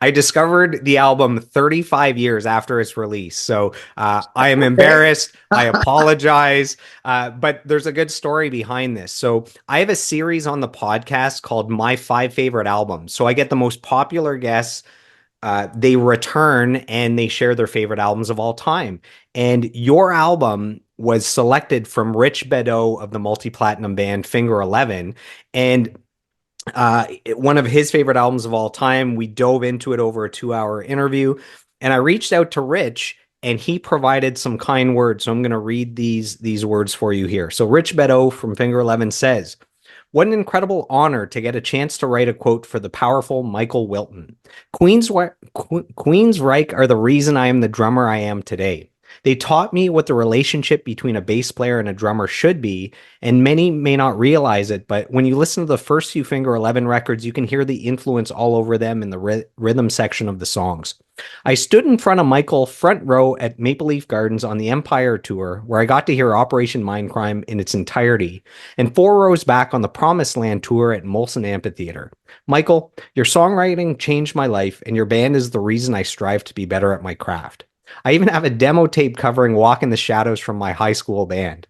I discovered the album 35 years after its release. So I am Okay. embarrassed. I apologize. But there's a good story behind this. So I have a series on the podcast called My Five Favorite Albums. So I get the most popular guests, they return and they share their favorite albums of all time. And your album was selected from Rich Bedeau of the multi-platinum band Finger 11. And one of his favorite albums of all time. We dove into it over a 2 hour interview. And I reached out to Rich and he provided some kind words. So I'm going to read these words for you here. So Rich Bedeau from Finger 11 says, "What an incredible honor to get a chance to write a quote for the powerful Michael Wilton. Queensrÿche are the reason I am the drummer I am today. They taught me what the relationship between a bass player and a drummer should be, and many may not realize it, but when you listen to the first few Finger 11 records, you can hear the influence all over them in the rhythm section of the songs. I stood in front of Michael front row at Maple Leaf Gardens on the Empire Tour, where I got to hear Operation Mindcrime in its entirety, and 4 rows back on the Promised Land Tour at Molson Amphitheater. Michael, your songwriting changed my life, and your band is the reason I strive to be better at my craft. I even have a demo tape covering Walk in the Shadows from my high school band.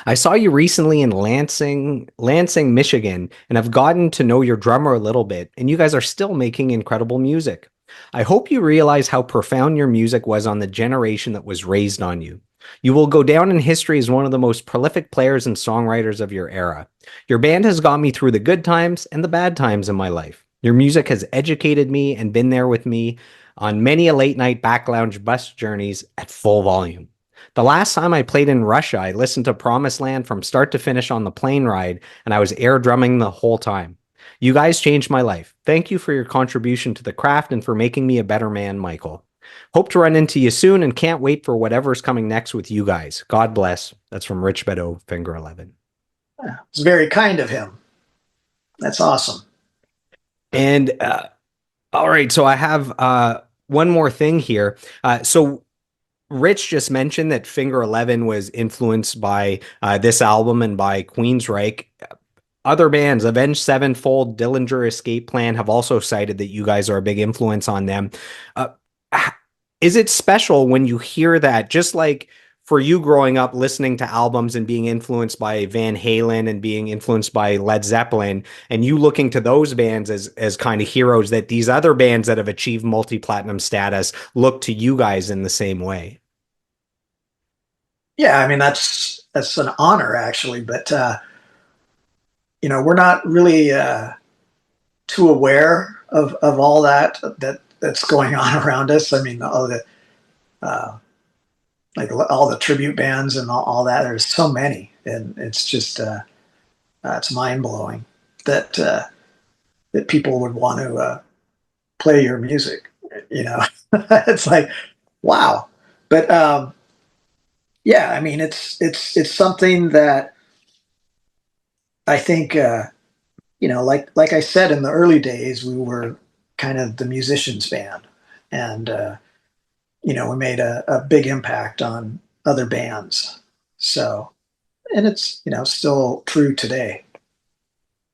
I saw you recently in Lansing, Michigan, and have gotten to know your drummer a little bit, and you guys are still making incredible music. I hope you realize how profound your music was on the generation that was raised on you. You will go down in history as one of the most prolific players and songwriters of your era. Your band has got me through the good times and the bad times in my life. Your music has educated me and been there with me on many a late night back lounge bus journeys at full volume. The last time I played in Russia, I listened to Promised Land from start to finish on the plane ride, and I was air drumming the whole time. You guys changed my life. Thank you for your contribution to the craft and for making me a better man, Michael. Hope to run into you soon and can't wait for whatever's coming next with you guys. God bless." That's from Rich Bedeau, Finger 11. Yeah, it's very kind of him. That's awesome. And all right, so I have one more thing here. So Rich just mentioned that Finger 11 was influenced by this album and by Queensrÿche. Other bands, Avenged Sevenfold, Dillinger Escape Plan, have also cited that you guys are a big influence on them. Uh, is it special when you hear that, just like for you growing up listening to albums and being influenced by Van Halen and being influenced by Led Zeppelin, and you looking to those bands as kind of heroes, that these other bands that have achieved multi-platinum status look to you guys in the same way? Yeah, I mean that's an honor actually, but we're not really too aware of all that's going on around us. I mean, uh, like all the tribute bands and all that. There's so many, and it's just it's mind blowing that that people would want to play your music. You know, it's like wow. But yeah, I mean, it's something that I think like I said in the early days, we were kind of the musicians band, and we made a big impact on other bands. So, and it's still true today.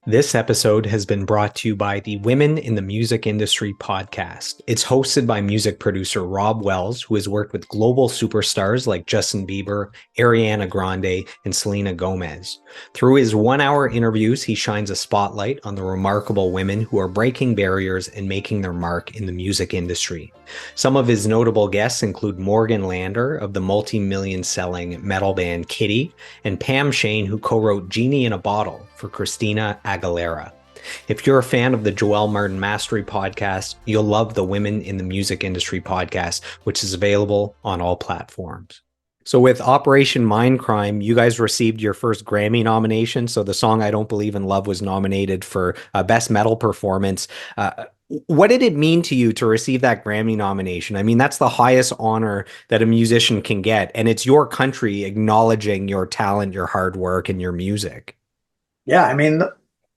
This episode has been brought to you by the Women in the Music Industry podcast. It's hosted by music producer Rob Wells, who has worked with global superstars like Justin Bieber, Ariana Grande, and Selena Gomez. Through his 1 hour interviews, he shines a spotlight on the remarkable women who are breaking barriers and making their mark in the music industry. Some of his notable guests include Morgan Lander of the multi-million selling metal band Kitty, and Pam Shane, who co-wrote Genie in a Bottle for Christina Aguilera. If you're a fan of the Joel Martin Mastery podcast, you'll love the Women in the Music Industry podcast, which is available on all platforms. So with Operation Mindcrime, you guys received your first Grammy nomination. So the song I Don't Believe in Love was nominated for Best Metal Performance. What did it mean to you to receive that Grammy nomination? I mean, that's the highest honor that a musician can get, and it's your country acknowledging your talent, your hard work, and your music. Yeah, I mean,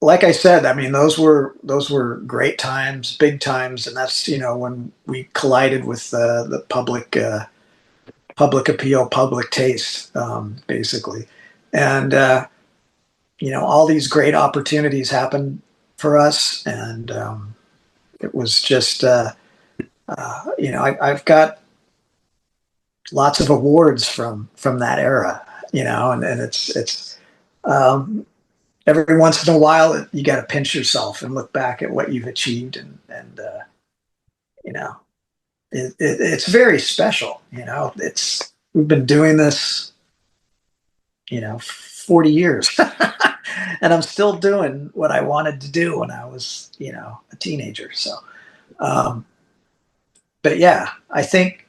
like I said, I mean, those were great times, big times, and that's when we collided with the public appeal, public taste, basically, and all these great opportunities happened for us, and it was just I've got lots of awards from that era, and it's um, every once in a while you got to pinch yourself and look back at what you've achieved, and you know it's very special. It's we've been doing this 40 years, and I'm still doing what I wanted to do when I was a teenager. So, um, but yeah, I think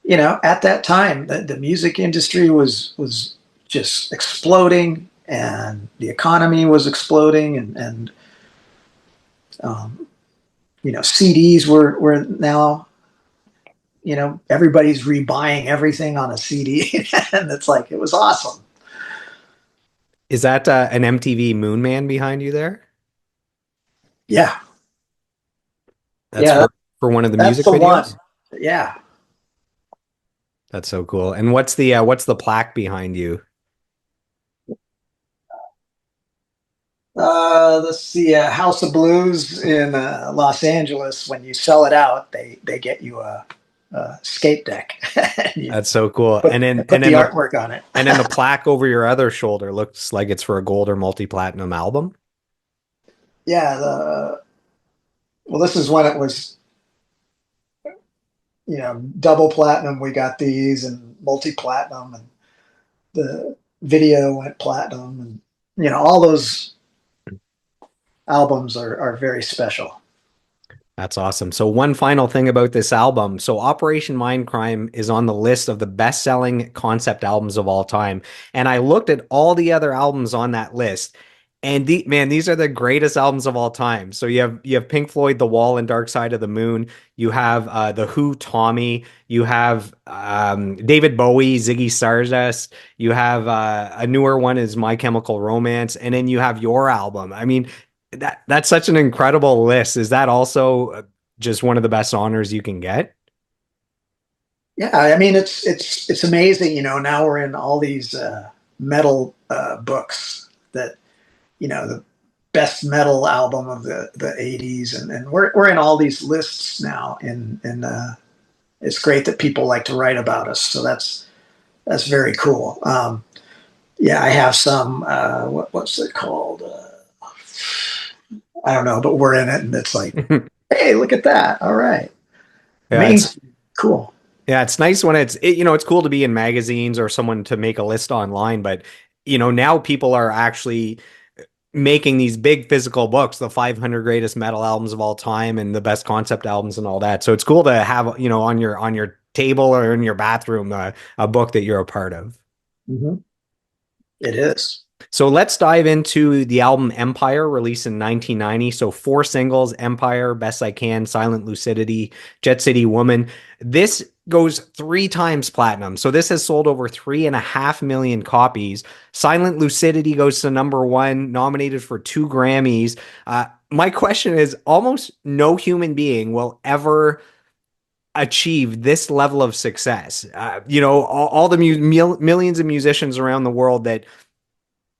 at that time the music industry was just exploding, and the economy was exploding, and um, CDs were now everybody's rebuying everything on a CD, and it's like it was awesome. Is that an MTV Moon Man behind you there? Yeah, That's yeah, for one of the that's music the one. videos? Yeah. That's so cool. And what's the plaque behind you? Let's see, House of Blues in Los Angeles. When you sell it out, they get you a skate deck. And you That's so cool. put, put the artwork on it. And then the plaque over your other shoulder looks like it's for a gold or multi-platinum album. Yeah. Well, this is when it was double platinum. We got these, and multi platinum, and the video went platinum, and all those albums are very special. That's awesome. So one final thing about this album. So Operation Mindcrime is on the list of the best-selling concept albums of all time. And I looked at all the other albums on that list. And man, these are the greatest albums of all time. So you have Pink Floyd, The Wall and Dark Side of the Moon. You have The Who, Tommy. You have David Bowie, Ziggy Stardust. You have a newer one is My Chemical Romance, and then you have your album. I mean, that's such an incredible list. Is that also just one of the best honors you can get? Yeah, I mean it's amazing. Now we're in all these metal books that the best metal album of the 80s, and we're in all these lists now, and it's great that people like to write about us. So that's very cool. Yeah, I have some what's it called? I don't know, but we're in it, and it's like, hey, look at that. All right, Yeah, it's cool. yeah, it's nice when it's cool to be in magazines or someone to make a list online, but now people are actually making these big physical books, the 500 greatest metal albums of all time and the best concept albums and all that. So it's cool to have, on your table or in your bathroom, a book that you're a part of. Mm-hmm. It is. So let's dive into the album Empire, released in 1990. So 4 singles: Empire, Best I Can, Silent Lucidity, Jet City Woman. This goes 3 times platinum. So this has sold over 3.5 million copies. Silent Lucidity goes to #1, nominated for 2 Grammys. My question is, almost no human being will ever achieve this level of success. All the millions of musicians around the world that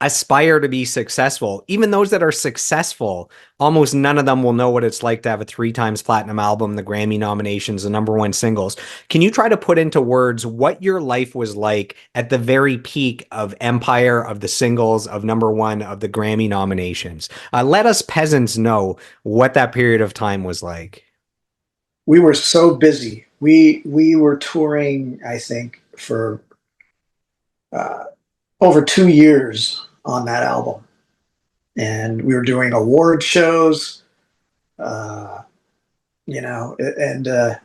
aspire to be successful, even those that are successful, almost none of them will know what it's like to have a 3 times platinum album, the Grammy nominations, the #1 singles. Can you try to put into words what your life was like at the very peak of Empire, of the singles, of #1, of the Grammy nominations? Let us peasants know what that period of time was like. We were so busy. We were touring, I think, for uh, over 2 years on that album, and we were doing award shows, uh, and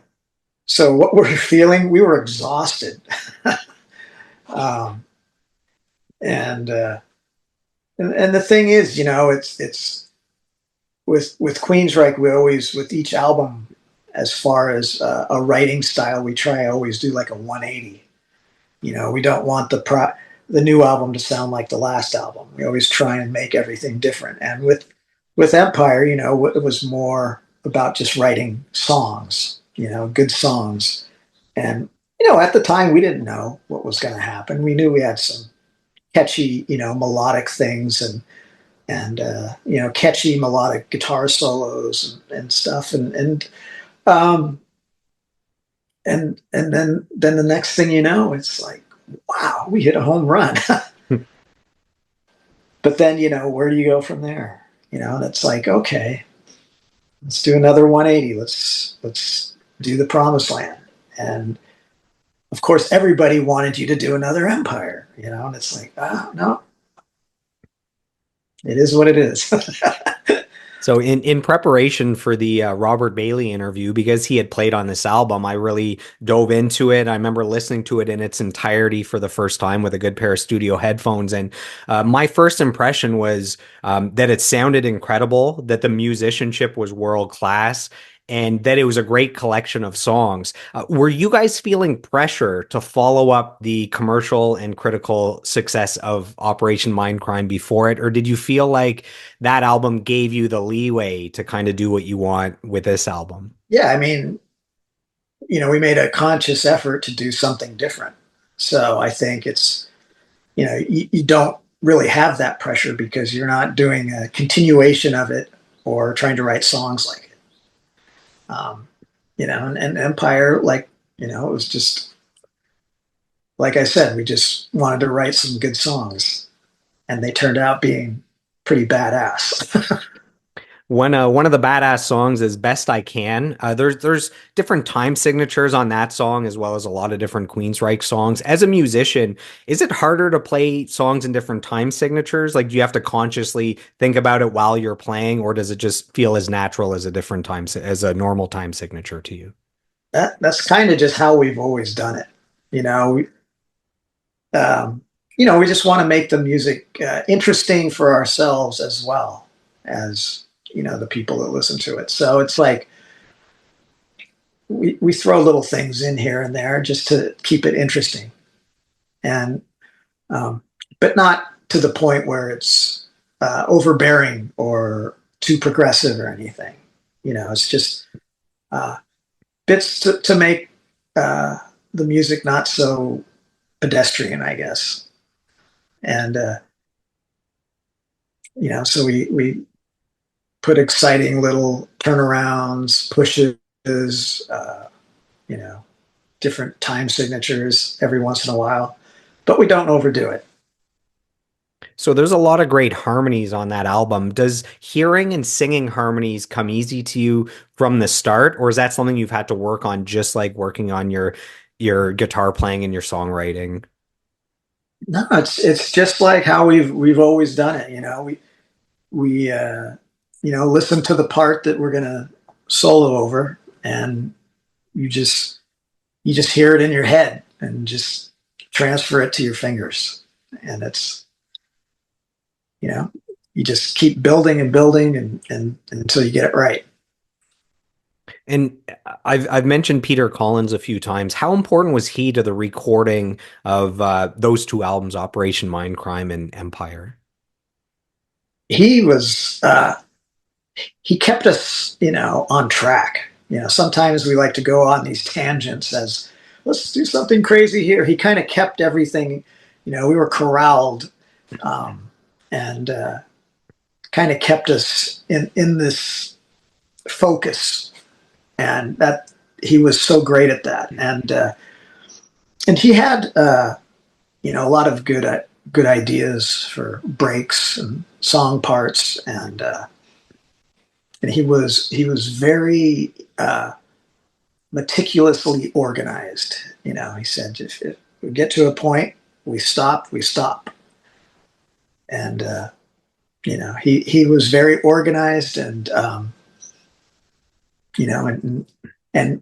so what we were feeling, we were exhausted, um, and, uh, and the thing is, it's with Queensrÿche, we always, with each album, as far as a writing style, we try always do like a 180. We don't want the new album to sound like the last album. We always try and make everything different. And with with Empire, it was more about just writing songs, good songs. And, at the time we didn't know what was going to happen. We knew we had some catchy, melodic things and catchy melodic guitar solos and stuff. Um, and then the next thing you know, it's like, wow, we hit a home run. But then, where do you go from there? And it's like, okay, let's do another 180. Let's do the Promised Land. And of course, everybody wanted you to do another Empire, and it's like, oh no, it is what it is. So in preparation for the Robert Bailey interview, because he had played on this album, I really dove into it. I remember listening to it in its entirety for the first time with a good pair of studio headphones. And my first impression was that it sounded incredible, that the musicianship was world class, and that it was a great collection of songs. Were you guys feeling pressure to follow up the commercial and critical success of Operation Mindcrime before it, or did you feel like that album gave you the leeway to kind of do what you want with this album? Yeah, I mean, we made a conscious effort to do something different. So I think it's, you don't really have that pressure because you're not doing a continuation of it or trying to write songs like it. And Empire, like, it was just, like I said, we just wanted to write some good songs and they turned out being pretty badass. One of the badass songs is "Best I Can." There's different time signatures on that song as well as a lot of different Queensrÿche songs. As a musician, is it harder to play songs in different time signatures? Like, do you have to consciously think about it while you're playing, or does it just feel as natural as a different as a normal time signature to you? That's kind of just how we've always done it. You know, we, um, we just want to make the music interesting for ourselves as well as the people that listen to it. So it's like we throw little things in here and there just to keep it interesting, and um, but not to the point where it's overbearing or too progressive or anything. It's just uh, bits to make uh, the music not so pedestrian, I guess. And so we put exciting little turnarounds, pushes, uh, you know, different time signatures every once in a while, but we don't overdo it. So there's a lot of great harmonies on that album. Does hearing and singing harmonies come easy to you from the start, or is that something you've had to work on, just like working on your guitar playing and your songwriting? No, it's just like how we've always done it. We listen to the part that we're gonna solo over, and you just you just hear it in your head and just transfer it to your fingers, and it's you know you just keep building and building and until you get it right. And I've mentioned Peter Collins a few times. How important was he to the recording of those two albums, Operation Mindcrime and Empire? He was he kept us on track. Sometimes we like to go on these tangents as let's do something crazy here. He kind of kept everything. We were corralled, and kind of kept us in this focus, and that he was so great at that. And he had a lot of good ideas for breaks and song parts, and he was very meticulously organized. He said if we get to a point, we stop, and he was very organized, and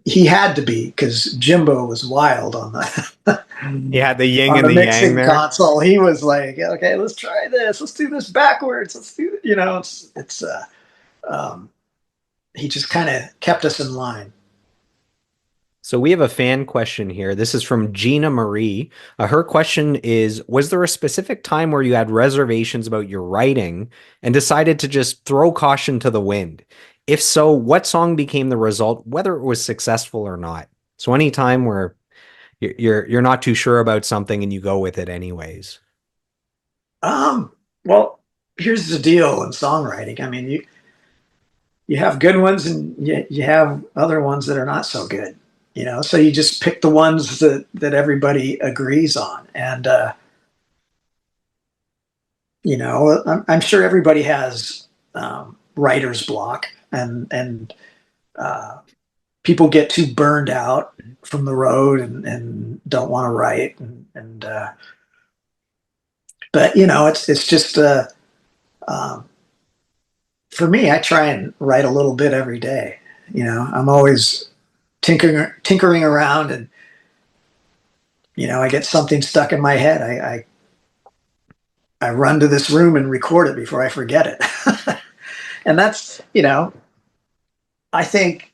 he had to be because Jimbo was wild on the You had the yin on and the the yang mixing there. console. He was like, okay, let's try this. Let's do this backwards. Let's do it's um, he just kind of kept us in line. So we have a fan question here. This is from Gina Marie. Her question is, was there a specific time where you had reservations about your writing and decided to just throw caution to the wind? If so, what song became the result, whether it was successful or not? So any time where you're not too sure about something and you go with it anyways. Well, here's the deal in songwriting. I mean, you have good ones and you have other ones that are not so good, so you just pick the ones that everybody agrees on. And I'm sure everybody has writer's block, and uh, people get too burned out from the road and don't want to write. And but it's just um, for me, I try and write a little bit every day. I'm always tinkering around, and I get something stuck in my head. I run to this room and record it before I forget it. And that's, I think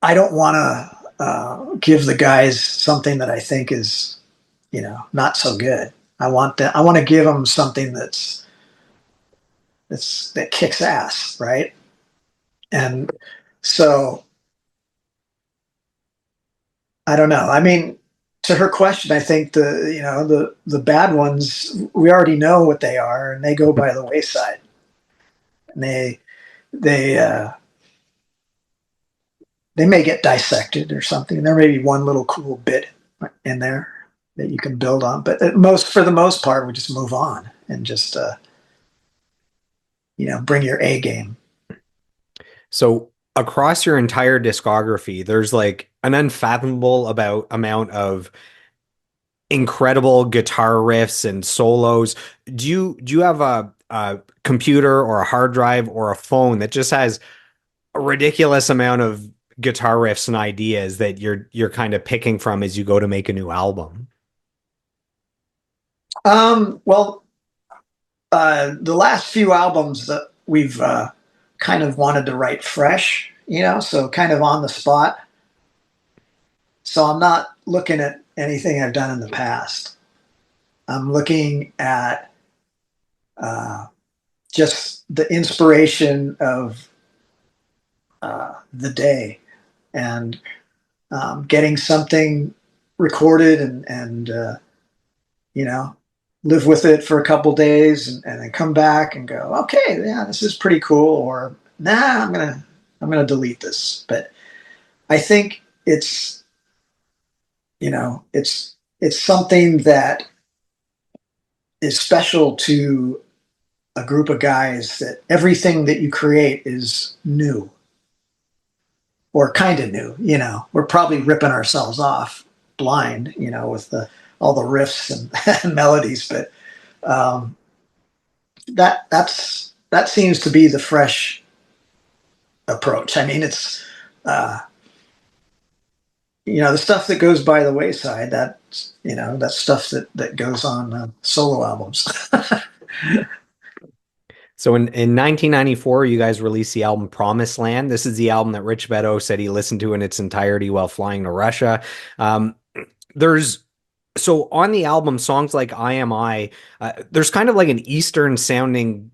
I don't want to give the guys something that I think is, not so good. I want to give them something that kicks ass, right? And so I don't know. I mean, to her question, I think the bad ones, we already know what they are, and they go by the wayside. And they they may get dissected or something. There may be one little cool bit in there that you can build on, but for the most part, we just move on and just bring your A game. So across your entire discography, there's like an unfathomable about amount of incredible guitar riffs and solos. Do you have a computer or a hard drive or a phone that just has a ridiculous amount of guitar riffs and ideas that you're kind of picking from as you go to make a new album? Well, the last few albums that we've kind of wanted to write fresh, so kind of on the spot. So I'm not looking at anything I've done in the past. I'm looking at just the inspiration of the day, and getting something recorded, and live with it for a couple days, and then come back and go, okay, yeah, this is pretty cool, or nah, I'm gonna delete this. But I think it's something that is special to a group of guys, that everything that you create is new, or kind of new. We're probably ripping ourselves off blind, with all the riffs and, and melodies, but um, that seems to be the fresh approach. I mean, it's the stuff that goes by the wayside. That's stuff that goes on solo albums. So in 1994, you guys released the album Promised Land. This is the album that Rich Beto said he listened to in its entirety while flying to Russia. Um, there's so on the album, songs like I Am I, there's kind of like an Eastern sounding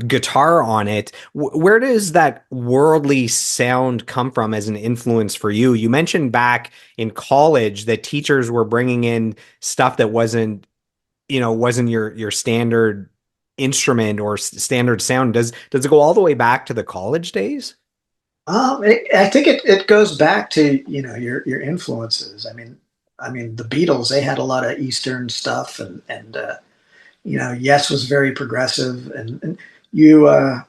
guitar on it. Where does that worldly sound come from as an influence for you? You mentioned back in college that teachers were bringing in stuff that wasn't your standard instrument or standard sound. Does it go all the way back to the college days? I think it goes back to your influences. I mean the Beatles, they had a lot of Eastern stuff, and Yes was very progressive, and you I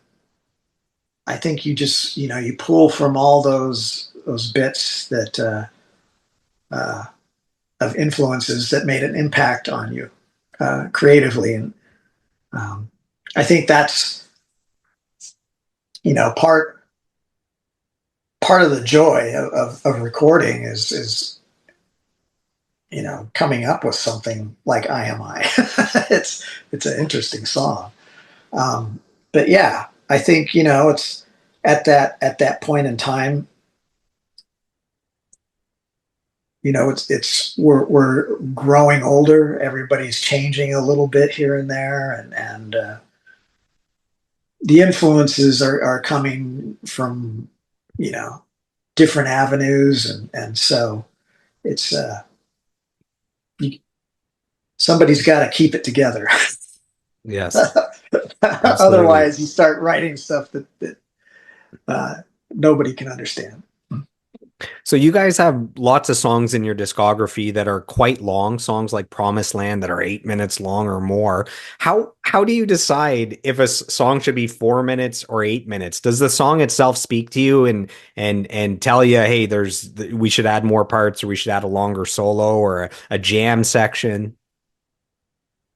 think you just you pull from all those bits that uh, of influences that made an impact on you creatively. And um, I think that's part of the joy of recording is coming up with something like I Am I. it's an interesting song. But yeah, I think it's at that point in time, we're growing older. Everybody's changing a little bit here and there, and the influences are coming from, you know, different avenues, and so it's you, somebody's got to keep it together. Yes, absolutely. Otherwise, you start writing stuff that nobody can understand. So you guys have lots of songs in your discography that are quite long, songs like Promised Land that are 8 minutes long or more. How do you decide if a song should be 4 minutes or 8 minutes? Does the song itself speak to you and tell you, hey, we should add more parts, or we should add a longer solo or a jam section?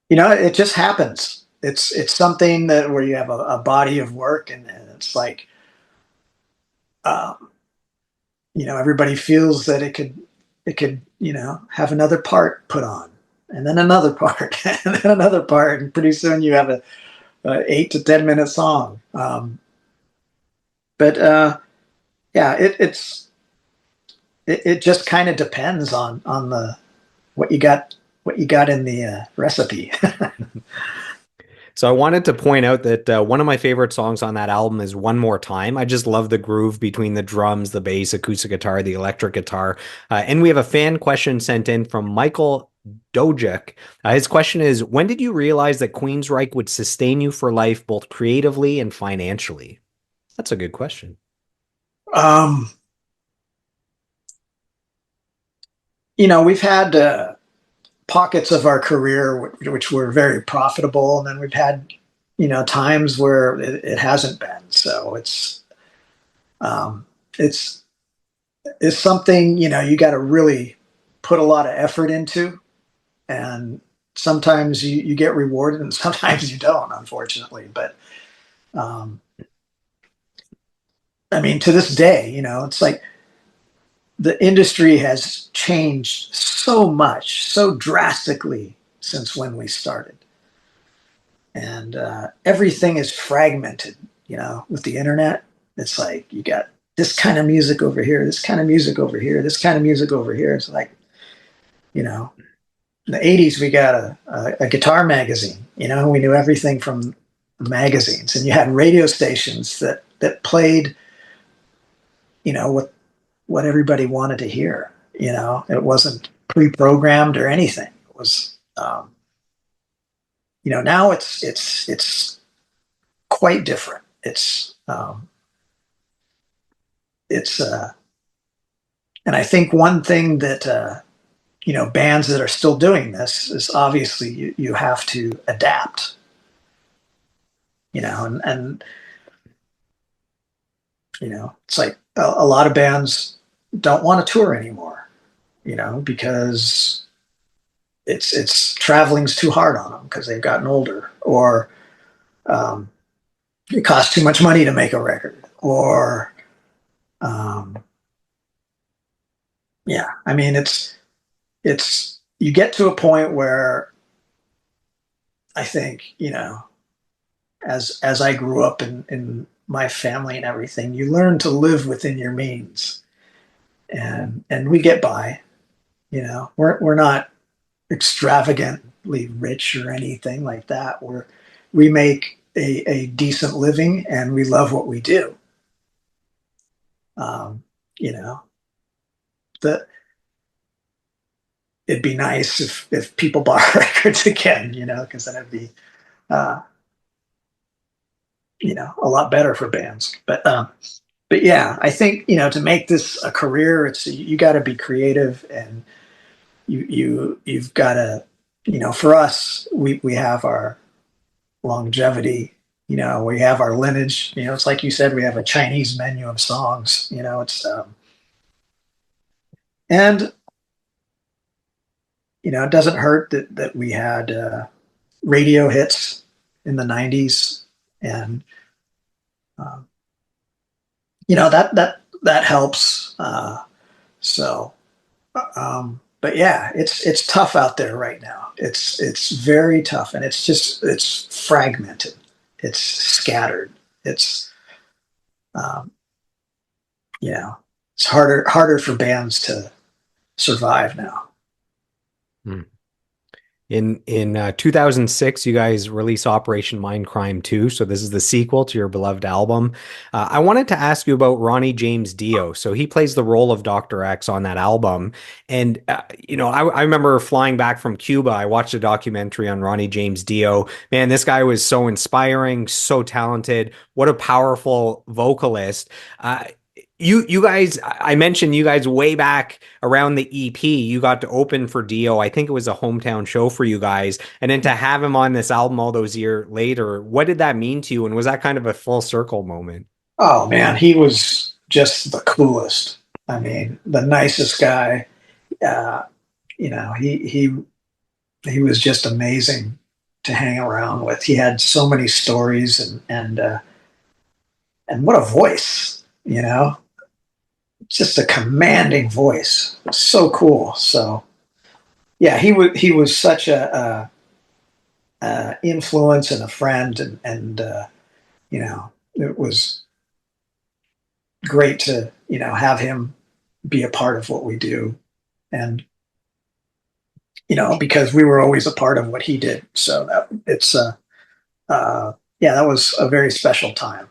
It just happens. It's something that where you have a body of work, and it's like, um, everybody feels that it could have another part put on, and then another part, and then another part, and pretty soon you have a 8 to 10 minute song. But yeah, it just kind of depends on the what you got in the recipe. So I wanted to point out that one of my favorite songs on that album is One More Time. I just love the groove between the drums, the bass, acoustic guitar, the electric guitar. And we have a fan question sent in from Michael Dojic. His question is, when did you realize that Queensrÿche would sustain you for life, both creatively and financially? That's a good question. um, we've had pockets of our career which were very profitable, and then we've had times where it hasn't been. So um, it's it's something you got to really put a lot of effort into, and sometimes you get rewarded and sometimes you don't, unfortunately. But um, I mean, to this day, it's like the industry has changed so much, so drastically since when we started, and everything is fragmented. With the internet, it's like you got this kind of music over here, this kind of music over here, this kind of music over here. It's like, you know in the 80s we got a guitar magazine. We knew everything from magazines, and you had radio stations that played what everybody wanted to hear. It wasn't pre-programmed or anything. It was now it's quite different. It's and I think one thing that bands that are still doing this is, obviously, you have to adapt. And it's like a lot of bands don't want to tour anymore. Because it's traveling's too hard on them because they've gotten older, or um, it costs too much money to make a record, or um, yeah, I mean, it's you get to a point where I think, as I grew up in my family and everything, you learn to live within your means, and we get by. We're not extravagantly rich or anything like that. We make a decent living, and we love what we do. Um, you know, that it'd be nice if people bought records again, because then it'd be uh, a lot better for bands. But yeah, I think to make this a career, it's you got to be creative, and you've got to, for us, we have our longevity. We have our lineage. It's like you said, we have a Chinese menu of songs. It's and it doesn't hurt that we had radio hits in the '90s, and um, that helps. So, but yeah, it's tough out there right now. It's very tough, and it's fragmented. It's scattered. It's Um, you know, it's harder for bands to survive now. Hmm. In 2006, you guys release Operation Mindcrime 2. So this is the sequel to your beloved album. I wanted to ask you about Ronnie James Dio. So he plays the role of Dr. X on that album. And, I remember flying back from Cuba. I watched a documentary on Ronnie James Dio. Man, this guy was so inspiring, so talented. What a powerful vocalist. You guys, I mentioned you guys way back around the EP, you got to open for Dio. I think it was a hometown show for you guys. And then to have him on this album all those years later, what did that mean to you? And was that kind of a full circle moment? Oh man, he was just the coolest. I mean, the nicest guy. Uh, he was just amazing to hang around with. He had so many stories and what a voice, just a commanding voice. So cool. So yeah, he was such a influence and a friend, and it was great to have him be a part of what we do, and because we were always a part of what he did. So that it's yeah, that was a very special time.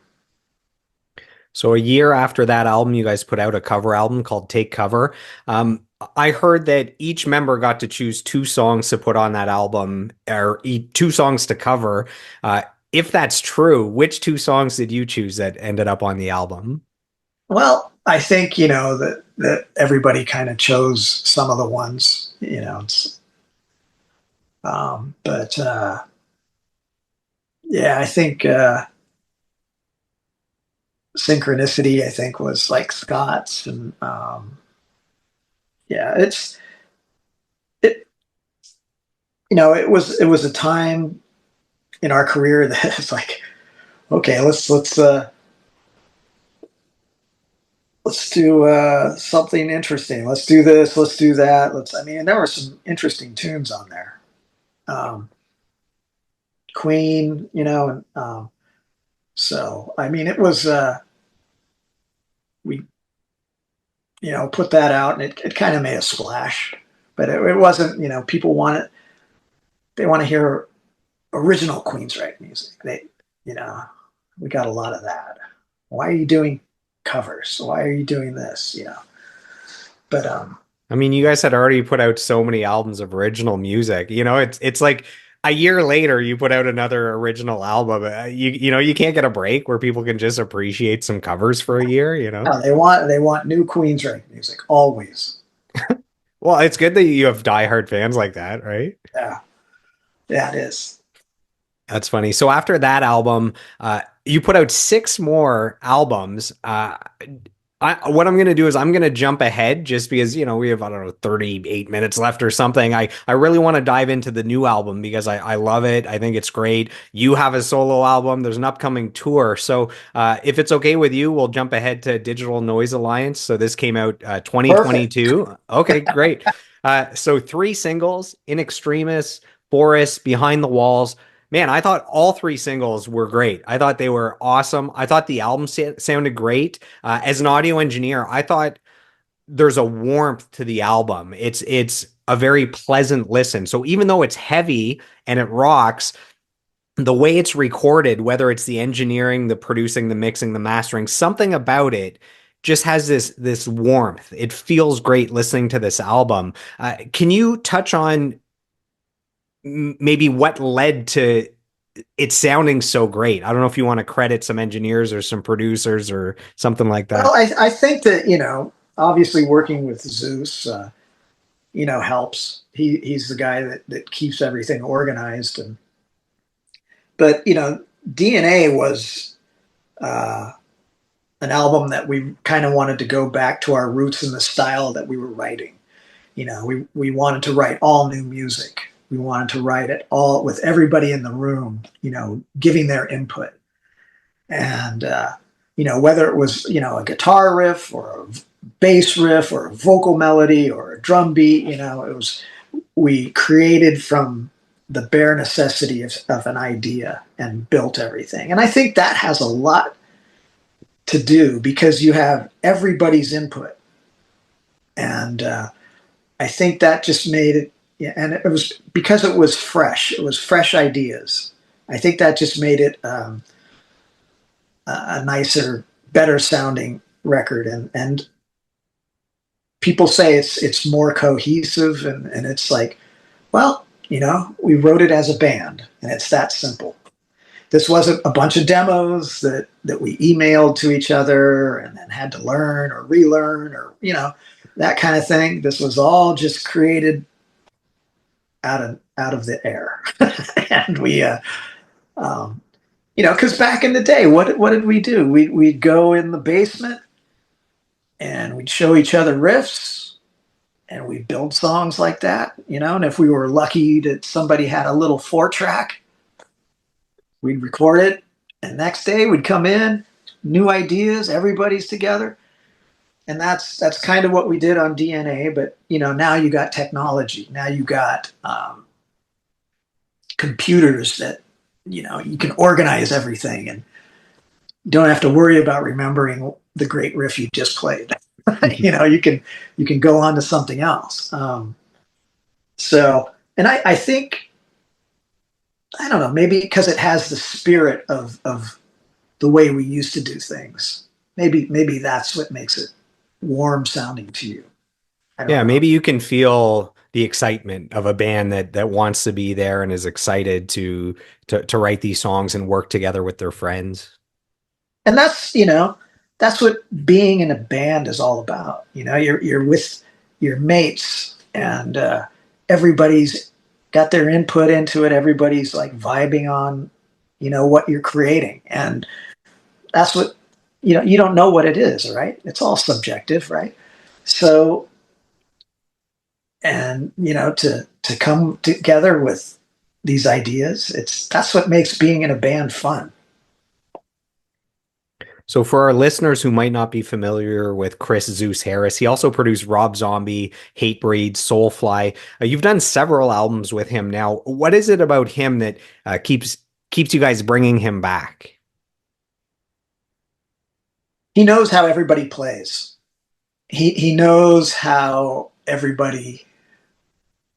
So a year after that album, you guys put out a cover album called Take Cover. I heard that each member got to choose two songs to put on that album, or two songs to cover. Uh, if that's true, which two songs did you choose that ended up on the album? Well, I think that everybody kind of chose some of the ones, but yeah, I think Synchronicity, I think, was like Scott's, and yeah, it it was a time in our career that it's like, okay, let's do something interesting. Let's do this. Let's do that. I mean, there were some interesting tunes on there. Um, Queen, and so I mean, it was we put that out, and it kind of made a splash, but it wasn't. People want to hear original Queensrÿche music. You know, we got a lot of that. Why are you doing covers? Why are you doing this? But I mean, you guys had already put out so many albums of original music. It's like a year later you put out another original album. You can't get a break where people can just appreciate some covers for a year. no, they want new Queensrÿche music always. Well, it's good that you have diehard fans like that, right? Yeah, yeah, it is. That's funny. So after that album, you put out six more albums. What I'm going to do is I'm going to jump ahead just because, we have, I don't know, 38 minutes left or something. I really want to dive into the new album because I love it. I think it's great. You have a solo album. There's an upcoming tour. So if it's okay with you, we'll jump ahead to Digital Noise Alliance. So this came out Perfect. 2022. Okay, great. So three singles: In Extremis, Forest, Behind the Walls. Man, I thought all three singles were great. I thought they were awesome. I thought the album sounded great. As an audio engineer, I thought there's a warmth to the album. It's a very pleasant listen. So even though it's heavy and it rocks, the way it's recorded, whether it's the engineering, the producing, the mixing, the mastering, something about it just has this warmth. It feels great listening to this album. Can you touch on maybe what led to it sounding so great? I don't know if you want to credit some engineers or some producers or something like Well, that. I think that obviously working with Zeus, helps. He's the guy that keeps everything organized, but DNA was uh, an album that we kind of wanted to go back to our roots in the style that we were writing. We wanted to write all new music. We wanted to write it all with everybody in the room, giving their input. And, whether it was, a guitar riff or a bass riff or a vocal melody or a drum beat, we created from the bare necessity of an idea and built everything. And I think that has a lot to do because you have everybody's input. And I think that just made it, yeah, and it was because it was fresh. It was fresh ideas. I think that just made it a nicer, better sounding record. And people say it's more cohesive, and it's like, well, we wrote it as a band, and it's that simple. This wasn't a bunch of demos that we emailed to each other and then had to learn or relearn or that kind of thing. This was all just created out of the air. And we because back in the day, what did we do? We'd go in the basement and we'd show each other riffs and we'd build songs like that, and if we were lucky that somebody had a little 4-track, we'd record it, and next day we'd come in, new ideas, everybody's together. And that's kind of what we did on DNA. But now you got technology. Now you got computers that you can organize everything, and you don't have to worry about remembering the great riff you just played. You can go on to something else. And I think, I don't know, maybe because it has the spirit of the way we used to do things. Maybe that's what makes it warm sounding to you. Yeah, maybe you can feel the excitement of a band that wants to be there and is excited to write these songs and work together with their friends. And that's what being in a band is all about. You're with your mates, and everybody's got their input into it. Everybody's like vibing on, what you're creating. And that's what, you don't know what it is, right? It's all subjective, right? So, and, to come together with these ideas, that's what makes being in a band fun. So for our listeners who might not be familiar with Chris Zeus Harris, he also produced Rob Zombie, Hatebreed, Soulfly. You've done several albums with him now. What is it about him that keeps you guys bringing him back? He knows how everybody plays. He knows how everybody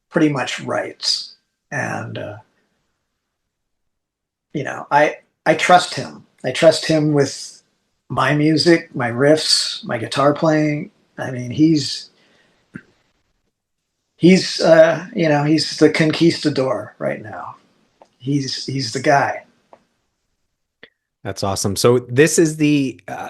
pretty much writes. And, I trust him. I trust him with my music, my riffs, my guitar playing. I mean, he's the conquistador right now. He's the guy. That's awesome. So this is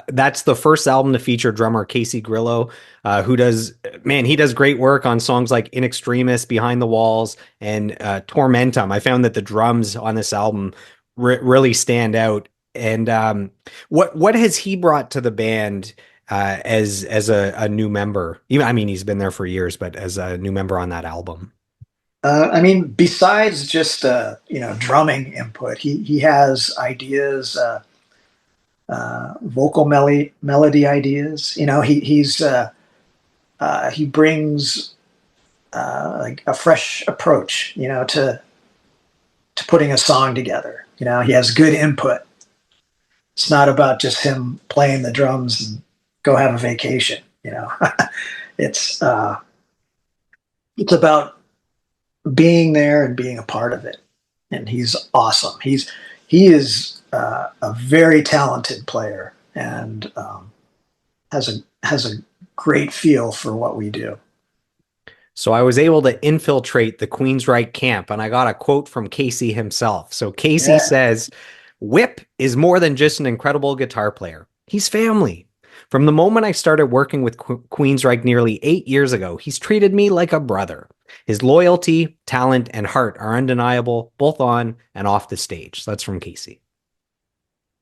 that's the first album to feature drummer Casey Grillo, who he does great work on songs like In Extremis, Behind the Walls, and Tormentum. I found that the drums on this album really stand out. And what has he brought to the band as a new member? He's been there for years, but as a new member on that album. Besides just drumming input, he has ideas, vocal melody ideas. He brings like a fresh approach, to putting a song together. He has good input. It's not about just him playing the drums and go have a vacation. It's about being there and being a part of it. And he's awesome. He is a very talented player, and has a great feel for what we do. So I was able to infiltrate the Queensrÿche camp, and I got a quote from Casey himself. So Casey says, "Whip is more than just an incredible guitar player. He's family. From the moment I started working with Queensrÿche nearly 8 years ago, he's treated me like a brother. His loyalty, talent, and heart are undeniable, both on and off the stage." So that's from Casey.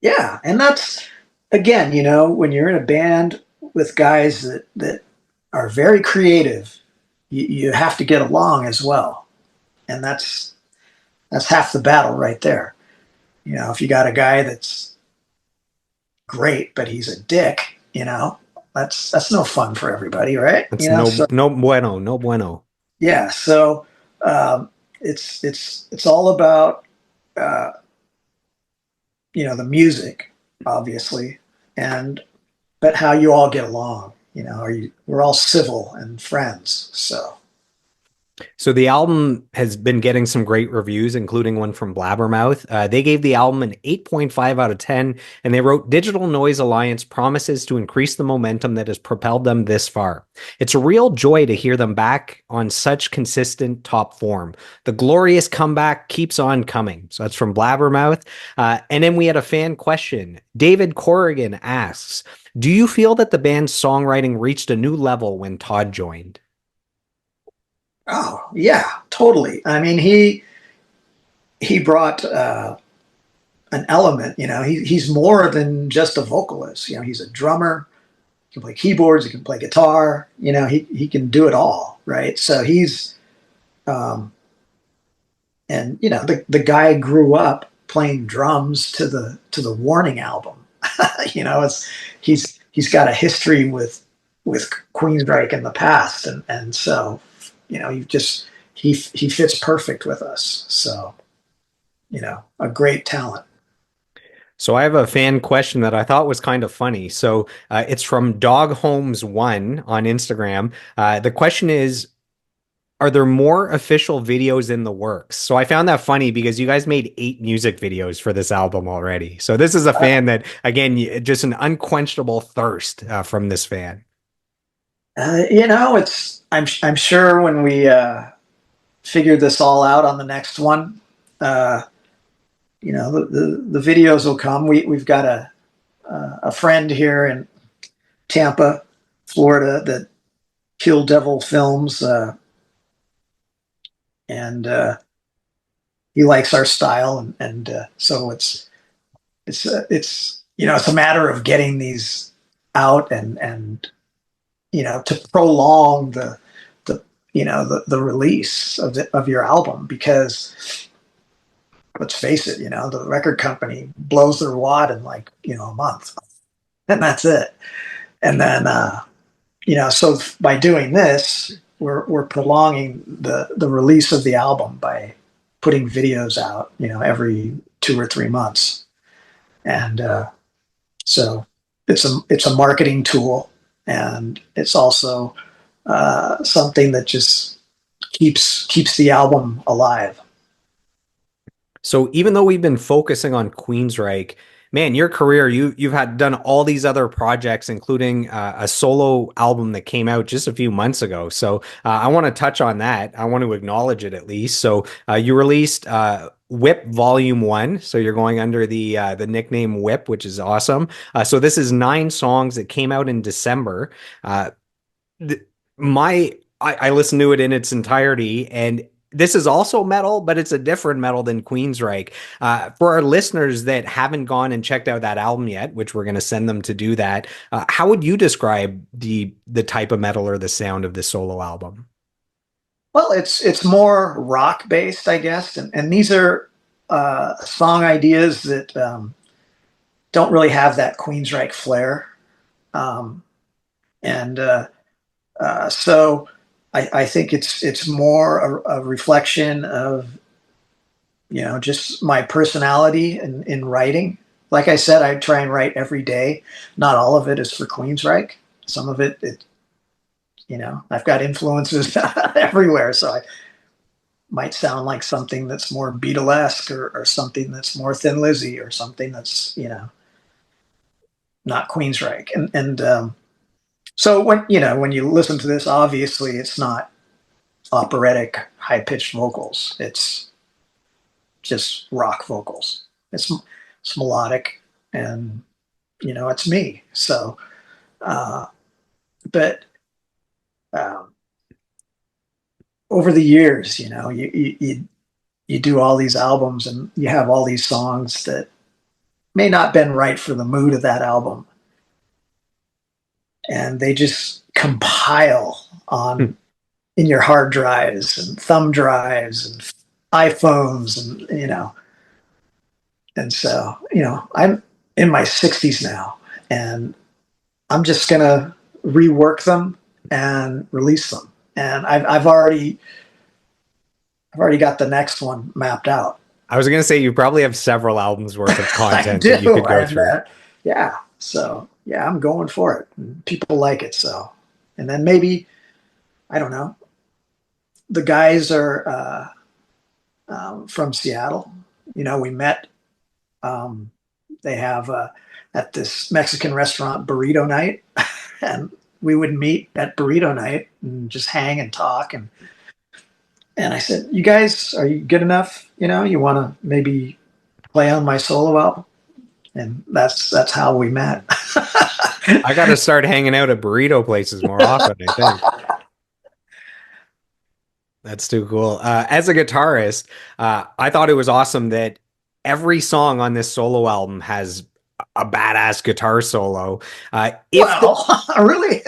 Yeah, and that's, again, when you're in a band with guys that are very creative, you have to get along as well. And that's half the battle right there. If you got a guy that's great, but he's a dick, that's no fun for everybody, right? That's no bueno. Yeah, so it's all about the music, obviously, and but how you all get along. We're all civil and friends. So the album has been getting some great reviews, including one from Blabbermouth. They gave the album an 8.5 out of 10, and they wrote Digital Noise Alliance promises to increase the momentum that has propelled them this far. It's a real joy to hear them back on such consistent top form. The glorious comeback keeps on coming. So that's from Blabbermouth. And then we had a fan question. David Corrigan asks, do you feel that the band's songwriting reached a new level when Todd joined? Oh yeah, totally. I mean, he brought an element. He's more than just a vocalist. He's a drummer. He can play keyboards. He can play guitar. He can do it all, right? So he's and the guy grew up playing drums to the Warning album. He's got a history with Queensrÿche in the past, and so he fits perfect with us. So a great talent. So I have a fan question that I thought was kind of funny. So it's from Dog Holmes One on Instagram. The question is, are there more official videos in the works? So I found that funny because you guys made 8 music videos for this album already. So this is a fan that, again, just an unquenchable thirst from this fan. I'm sure when we figure this all out on the next one, the videos will come. We've got a friend here in Tampa, Florida, that Kill Devil Films, and he likes our style, and so it's a matter of getting these out and to prolong the release of your album, because let's face it, the record company blows their wad in a month, and that's it. And then so by doing this, we're prolonging the release of the album by putting videos out every 2 or 3 months. And so it's a marketing tool, and it's also something that just keeps the album alive. So even though we've been focusing on Queensrÿche, man, your career, you've had done all these other projects, including a solo album that came out just a few months ago. So I want to touch on that. I want to acknowledge it at least. So you released Whip Volume 1. So you're going under the nickname Whip, which is awesome. So this is 9 songs that came out in December. I listened to it in its entirety, and this is also metal, but it's a different metal than Queensrÿche. For our listeners that haven't gone and checked out that album yet, which we're going to send them to do that, how would you describe the type of metal or the sound of the solo album? Well, it's more rock based, I guess, and these are song ideas that don't really have that Queensrÿche flair, and so I think it's more a reflection of just my personality in writing. Like I said, I try and write every day. Not all of it is for Queensrÿche. Some of it I've got influences everywhere, so I might sound like something that's more Beatlesque, or something that's more Thin Lizzy, or something that's not Queensrÿche. And so when you listen to this, obviously it's not operatic high-pitched vocals. It's just rock vocals. It's melodic, and it's me. So, but over the years, you do all these albums, and you have all these songs that may not have been right for the mood of that album, and they just compile on in your hard drives and thumb drives and iPhones, and so I'm in my 60s now, and I'm just gonna rework them and release them. And I've already got the next one mapped out. I was going to say you probably have several albums worth of I content do. that you could go through. Yeah. So yeah, I'm going for it. And people like it. So, and then maybe, I don't know, the guys are from Seattle. We met. Um, they have at this Mexican restaurant burrito night, and we would meet at burrito night and just hang and talk. And I said, "You guys, are you good enough? You want to maybe play on my solo album?" And that's how we met. I got to start hanging out at burrito places more often, I think. That's too cool. As a guitarist, I thought it was awesome that every song on this solo album has a badass guitar solo. If the Well, really?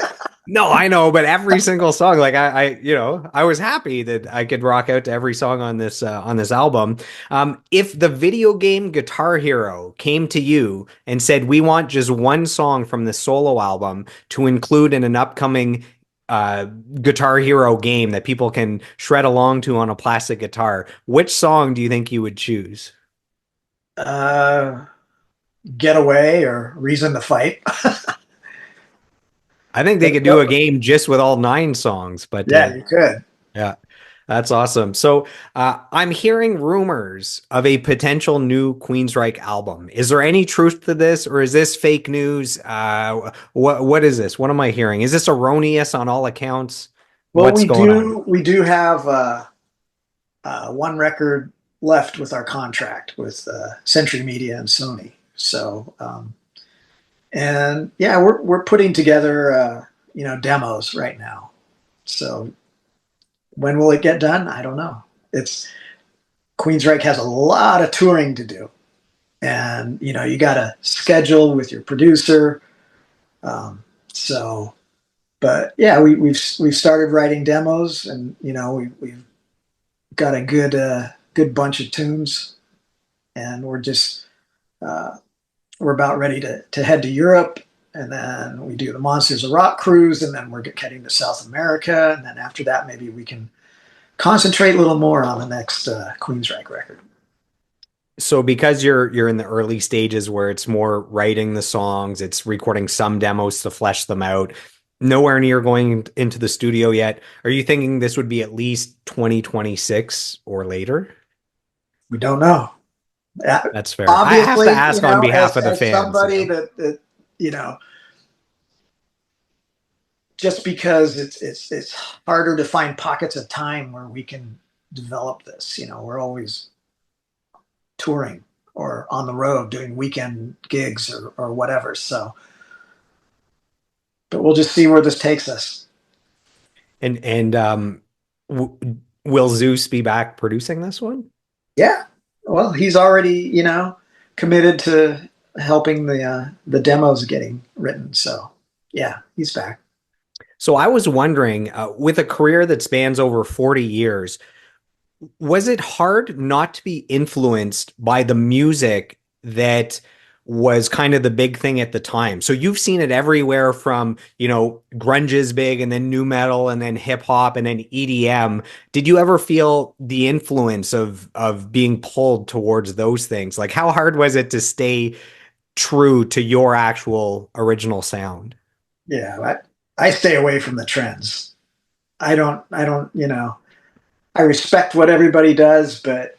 No, I know, but every single song, like I was happy that I could rock out to every song on this album. If the video game Guitar Hero came to you and said, "We want just one song from the solo album to include in an upcoming Guitar Hero game that people can shred along to on a plastic guitar," which song do you think you would choose? uh, Getaway or Reason to Fight. I think they could do a game just with all nine songs, but Yeah, you could. yeah, that's awesome. So I'm hearing rumors of a potential new Queensryche album. Is there any truth to this, or is this fake news? What is this? What am I hearing? Is this erroneous on all accounts? Well, What's we going on? do we do have one record left with our contract with Century Media and Sony. So, and yeah, we're putting together demos right now. So when will it get done? I don't know. It's Queensryche has a lot of touring to do, and you got to schedule with your producer. So, but yeah, we've started writing demos, and we've got a good bunch of tunes, and uh, we're about ready to head to Europe, and then we do the Monsters of Rock cruise, and then we're heading to South America, and then after that, maybe we can concentrate a little more on the next Queensryche record. So because you're in the early stages where it's more writing the songs, it's recording some demos to flesh them out, nowhere near going into the studio yet. Are you thinking this would be at least 2026 or later? We don't know. Uh, That's fair. I have to Obviously, ask on behalf of the as fans, you somebody know. that you know, just because it's harder to find pockets of time where we can develop this. We're always touring or on the road doing weekend gigs or whatever. So, but we'll just see where this takes us. And w will Zeus be back producing this one? Yeah. Well, he's already, committed to helping the demos getting written. So, yeah, he's back. So I was wondering, with a career that spans over 40 years, was it hard not to be influenced by the music that was kind of the big thing at the time? So you've seen it everywhere from, grunge is big and then new metal and then hip hop and then EDM. Did you ever feel the influence of being pulled towards those things? Like how hard was it to stay true to your actual original sound? Yeah, I stay away from the trends. I don't, I respect what everybody does, but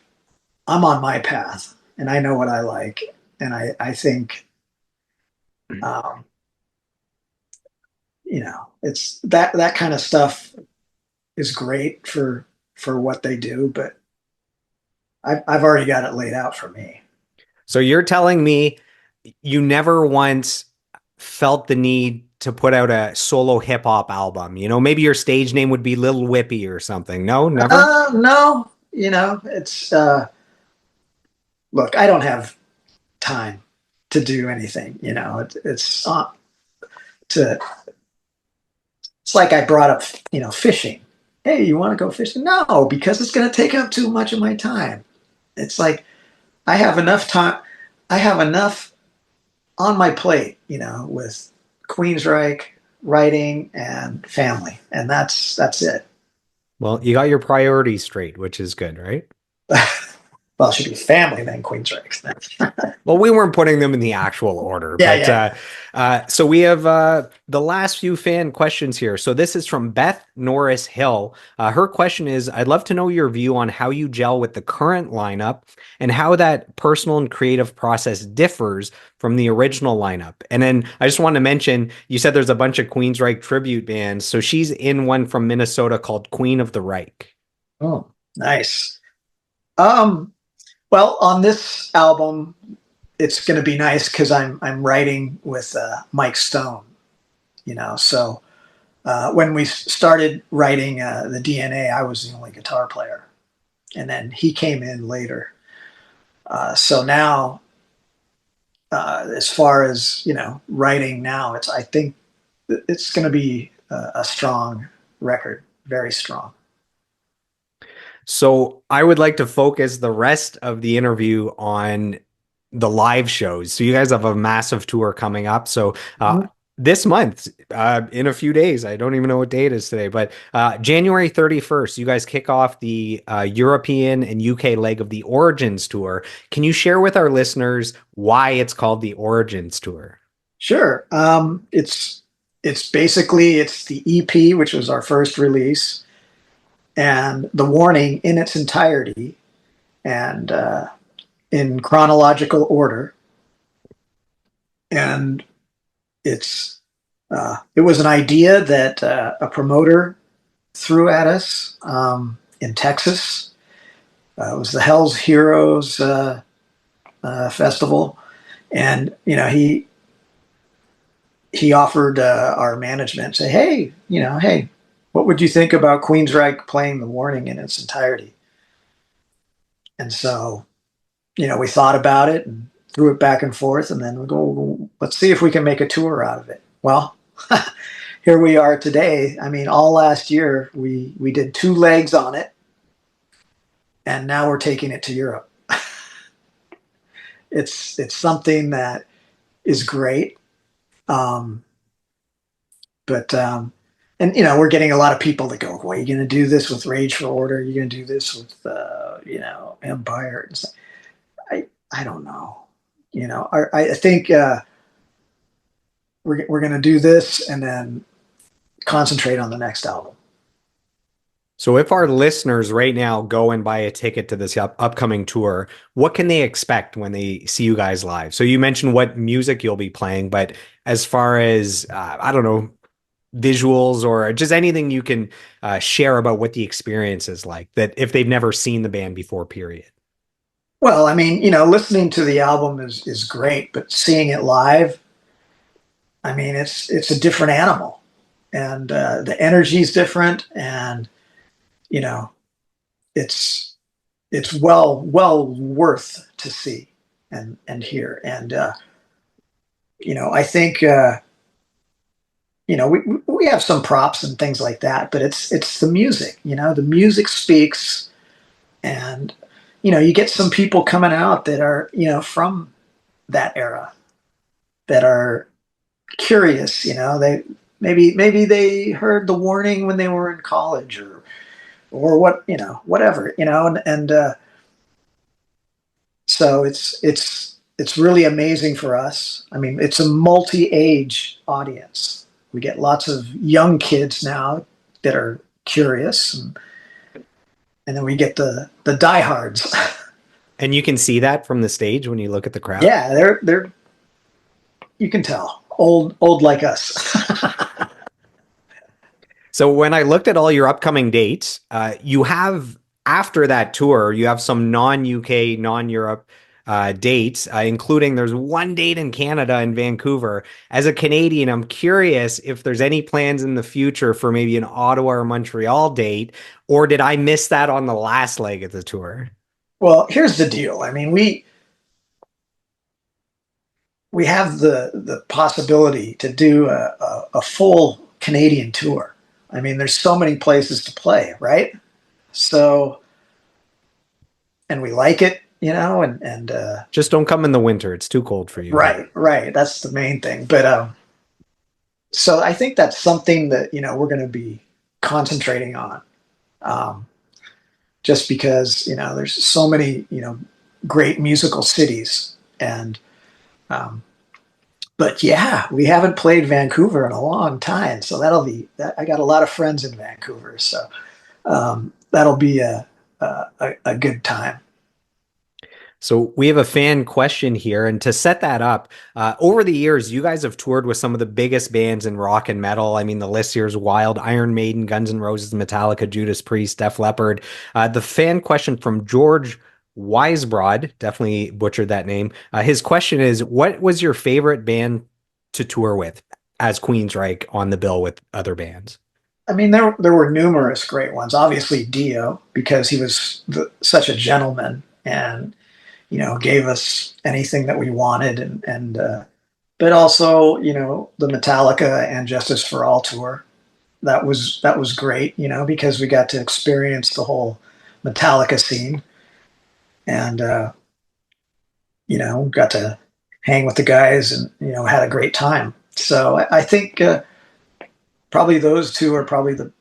I'm on my path and I know what I like. And I think, um, it's that kind of stuff is great for what they do, but I've already got it laid out for me. So you're telling me you never once felt the need to put out a solo hip hop album? Maybe your stage name would be Little Whippy or something. No, never? No, it's look, I don't have time to do anything. To it's like I brought up, fishing. Hey, you want to go fishing? No, because it's going to take up too much of my time. It's like I have enough time. I have enough on my plate, with Queensryche, writing, and family, and that's it. Well, you got your priorities straight, which is good, right? well, it should be family, then Queensrÿche. Well, we weren't putting them in the actual order, Yeah, but yeah. so we have the last few fan questions here. So this is from Beth Norris Hill. Her question is, I'd love to know your view on how you gel with the current lineup and how that personal and creative process differs from the original lineup. And then I just want to mention, you said there's a bunch of Queensrÿche tribute bands. So she's in one from Minnesota called Queen of the Reich. Oh, nice. Um, well, on this album, it's going to be nice because I'm writing with Mike Stone, So when we started writing the DNA, I was the only guitar player, and then he came in later. So now, as far as writing now, I think it's going to be a strong record, very strong. So I would like to focus the rest of the interview on the live shows. So you guys have a massive tour coming up. So Mhm. this month, in a few days, I don't even know what date it is today, but January 31st, you guys kick off the European and UK leg of the Origins tour. Can you share with our listeners why it's called the Origins tour? Sure. It's basically it's the EP, which was our first release, and the Warning in its entirety, and in chronological order. And it was an idea that a promoter threw at us in Texas. It was the Hell's Heroes festival, and he offered our management, say, hey, what would you think about Queensrÿche playing The Warning in its entirety? And so, we thought about it and threw it back and forth, and then we go, well, let's see if we can make a tour out of it. Well, here we are today. I mean, all last year we did 2 legs on it, and now we're taking it to Europe. It's something that is great. Um, but and we're getting a lot of people that go, well, you're going to do this with Rage for Order, you're going to do this with Empire. I don't know. I think we're going to do this and then concentrate on the next album. So if our listeners right now go and buy a ticket to this upcoming tour, what can they expect when they see you guys live? So you mentioned what music you'll be playing, but as far as, I don't know, visuals or just anything you can share about what the experience is like, that if they've never seen the band before, period. Well, I mean, listening to the album is great, but seeing it live, I mean, it's a different animal, and the energy is different, and you know, it's well worth to see and hear, and I think we have some props and things like that, but it's the music. The music speaks, and you get some people coming out that are from that era that are curious. They maybe they heard the Warning when they were in college or whatever, and so it's really amazing for us. I mean, it's a multi-age audience. We get lots of young kids now that are curious, and then we get the diehards. And you can see that from the stage when you look at the crowd. Yeah, they're you can tell old like us. So when I looked at all your upcoming dates, you have after that tour, you have some non-UK, non-Europe dates, including there's one date in Canada in Vancouver. As a Canadian, I'm curious if there's any plans in the future for maybe an Ottawa or Montreal date, or did I miss that on the last leg of the tour? Well, here's the deal. I mean, we have the possibility to do a full Canadian tour. I mean, there's so many places to play, right? So, and we like it, and Just don't come in the winter. It's too cold for you. right. That's the main thing. But so I think that's something that we're going to be concentrating on. Um, just because, there's so many, great musical cities. And, um, but yeah, we haven't played Vancouver in a long time. So that'll be that. I got a lot of friends in Vancouver. So that'll be a good time. So we have a fan question here, and to set that up, over the years, you guys have toured with some of the biggest bands in rock and metal. I mean, the list here is wild: Iron Maiden, Guns N' Roses, Metallica, Judas Priest, Def Leppard. The fan question from George Weisbrod, definitely butchered that name. His question is, what was your favorite band to tour with as Queensryche on the bill with other bands? I mean, there were numerous great ones. Obviously, Dio, because he was such a gentleman and gave us anything that we wanted, and but also the Metallica and Justice for All tour. That was great, because we got to experience the whole Metallica scene, and got to hang with the guys, and had a great time. So I think probably those two are probably the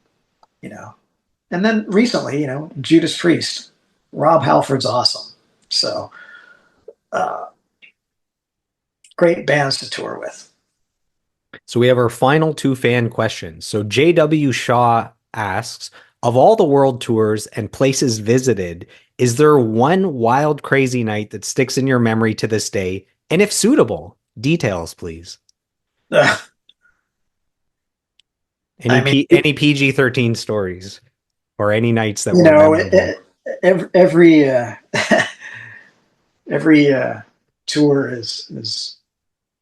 you know, and then recently, Judas Priest, Rob Halford's awesome. So uh, great bands to tour with. So we have our final two fan questions. So JW Shaw asks, of all the world tours and places visited, is there one wild, crazy night that sticks in your memory to this day? And if suitable, details, please. Uh, Any I mean, any PG-13 stories or any nights that you were know, memorable. every every tour is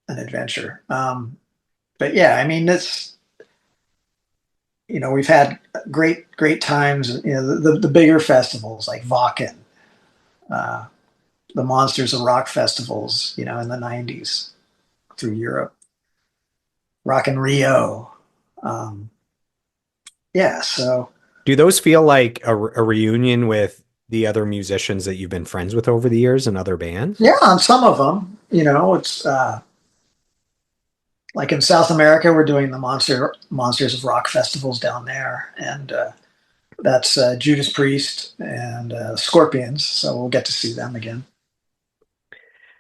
an adventure. But yeah, I mean, it's we've had great times. The bigger festivals like Wacken, uh, the Monsters of Rock festivals. In the '90s through Europe, Rock in Rio. Um, yeah, so Do those feel like a reunion with the other musicians that you've been friends with over the years and other bands? yeah, on some of them, it's like in South America, we're doing the Monsters of Rock festivals down there, and that's Judas Priest and Scorpions. So we'll get to see them again.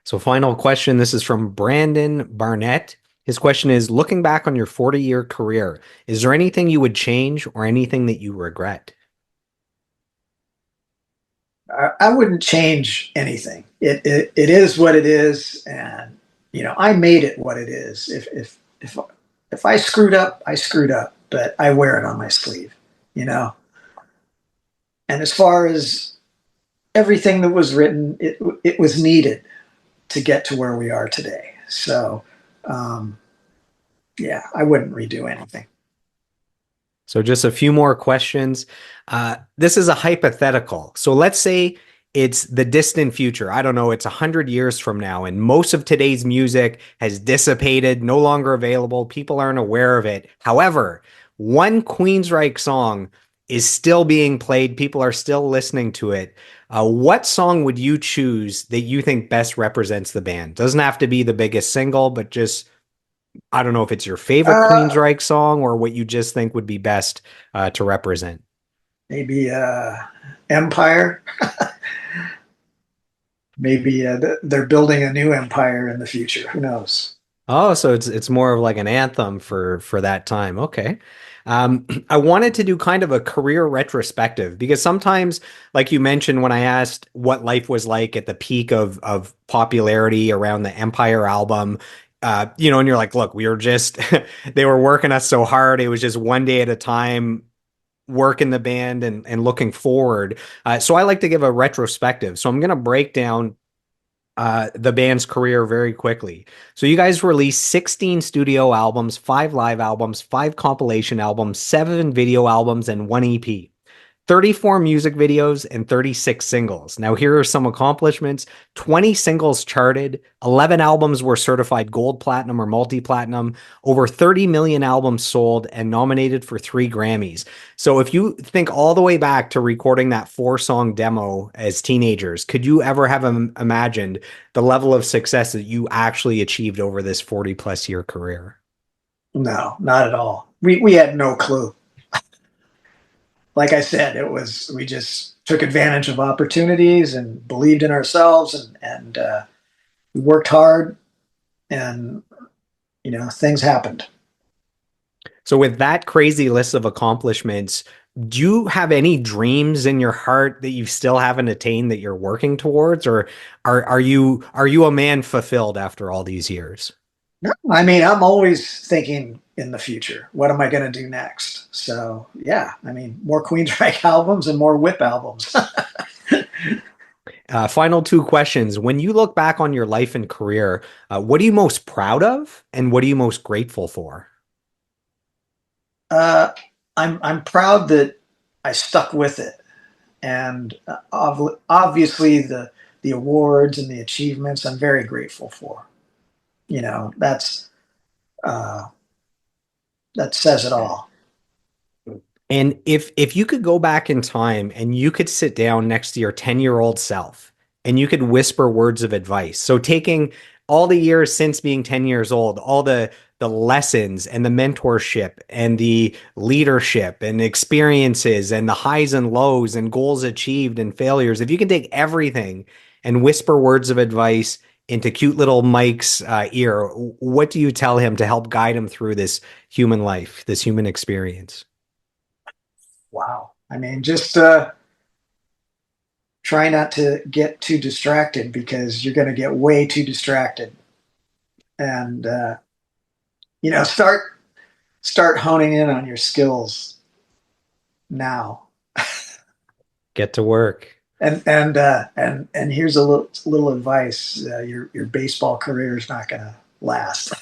So, final question. This is from Brandon Barnett. His question is, looking back on your 40-year career, is there anything you would change or anything that you regret? I wouldn't change anything. It is what it is, and I made it what it is. If I screwed up, I screwed up, but I wear it on my sleeve. You know. And as far as everything that was written, it was needed to get to where we are today. So, um, yeah, I wouldn't redo anything. So, just a few more questions. This is a hypothetical. So, let's say it's the distant future. I don't know, it's 100 years from now, and most of today's music has dissipated, no longer available. People aren't aware of it. However, one Queensryche song is still being played. People are still listening to it. What song would you choose that you think best represents the band? Doesn't have to be the biggest single, but just I don't know if it's your favorite Uh, Queensryche song or what you just think would be best to represent. Maybe Empire. Maybe they're building a new empire in the future. Who knows? Oh, so it's more of like an anthem for that time. Okay. I wanted to do kind of a career retrospective because sometimes, like you mentioned, when I asked what life was like at the peak of popularity around the Empire album, and you're like, look, we were just they were working us so hard. It was just one day at a time, working the band and looking forward. So I like to give a retrospective. So I'm going to break down the band's career very quickly. So you guys released 16 studio albums, 5 live albums, 5 compilation albums, 7 video albums, and 1 EP. 34 music videos and 36 singles. Now, here are some accomplishments: 20 singles charted, 11 albums were certified gold, platinum, or multi platinum, over 30 million albums sold, and nominated for 3 Grammys. So, if you think all the way back to recording that 4 song demo as teenagers, could you ever have imagined the level of success that you actually achieved over this 40 plus year career? No, not at all. We had no clue. like I said, we just took advantage of opportunities and believed in ourselves, and we worked hard, and things happened. So with that crazy list of accomplishments, do you have any dreams in your heart that you still haven't attained that you're working towards, or are you a man fulfilled after all these years? No, I mean, I'm always thinking in the future. What am I going to do next? So, yeah, I mean, more Queensrÿche albums and more Whip albums. Final two questions. When you look back on your life and career, what are you most proud of, and what are you most grateful for? uh, I'm proud that I stuck with it, and obviously the awards and the achievements I'm very grateful for. That's uh, that says it all. And if you could go back in time and you could sit down next to your 10-year-old self and you could whisper words of advice. So taking all the years since being 10 years old, all the lessons and the mentorship and the leadership and experiences and the highs and lows and goals achieved and failures, if you can take everything and whisper words of advice into cute little Mike's ear, what do you tell him to help guide him through this human life, this human experience? Wow. I mean, just try not to get too distracted, because you're going to get way too distracted, and start honing in on your skills now. Get to work. And here's a little advice: your baseball career is not going to last.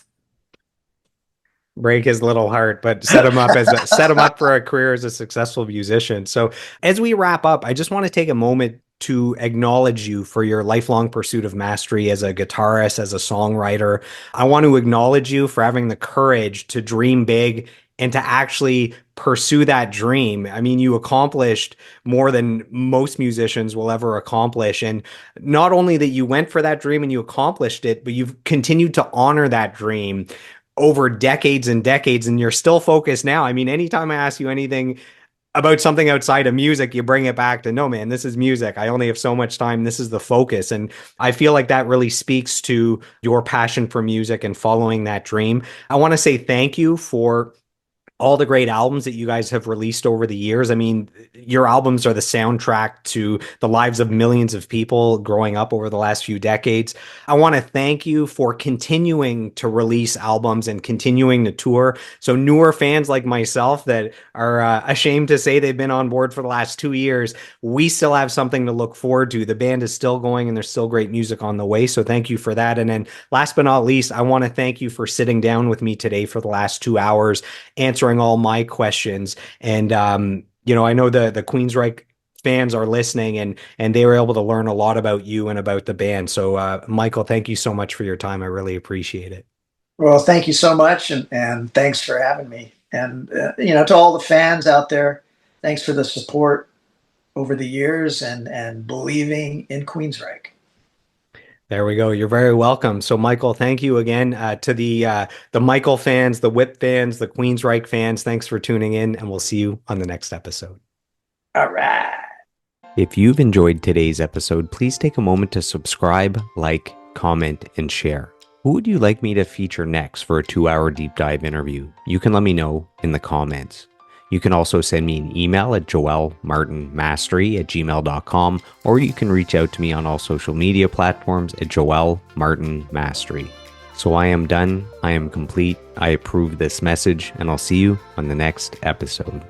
Break his little heart, but set him up for a career as a successful musician. So as we wrap up, I just want to take a moment to acknowledge you for your lifelong pursuit of mastery as a guitarist, as a songwriter. I want to acknowledge you for having the courage to dream big and to actually pursue that dream. I mean, you accomplished more than most musicians will ever accomplish. And not only that you went for that dream and you accomplished it, but you've continued to honor that dream over decades and decades, and you're still focused now. I mean, anytime I ask you anything about something outside of music, you bring it back to, no, man, this is music. I only have so much time. This is the focus. And I feel like that really speaks to your passion for music and following that dream. I want to say thank you for all the great albums that you guys have released over the years. I mean, your albums are the soundtrack to the lives of millions of people growing up over the last few decades. I want to thank you for continuing to release albums and continuing to tour. So newer fans like myself that are ashamed to say they've been on board for the last 2 years, we still have something to look forward to. The band is still going and there's still great music on the way. So thank you for that. And then last but not least, I want to thank you for sitting down with me today for the last 2 hours, answering all my questions. And I know the Queensrÿche fans are listening, and they were able to learn a lot about you and about the band. So Michael, thank you so much for your time. I really appreciate it. Well, thank you so much, and thanks for having me. And to all the fans out there, thanks for the support over the years and believing in Queensrÿche. There we go. You're very welcome. So, Michael, thank you again to the Michael fans, the Whip fans, the Queensrÿche fans. Thanks for tuning in, and we'll see you on the next episode. All right. If you've enjoyed today's episode, please take a moment to subscribe, like, comment, and share. Who would you like me to feature next for a 2-hour deep dive interview? You can let me know in the comments. You can also send me an email at joelmartinmastery@gmail.com, or you can reach out to me on all social media platforms at joelmartinmastery. So I am done. I am complete. I approve this message, and I'll see you on the next episode.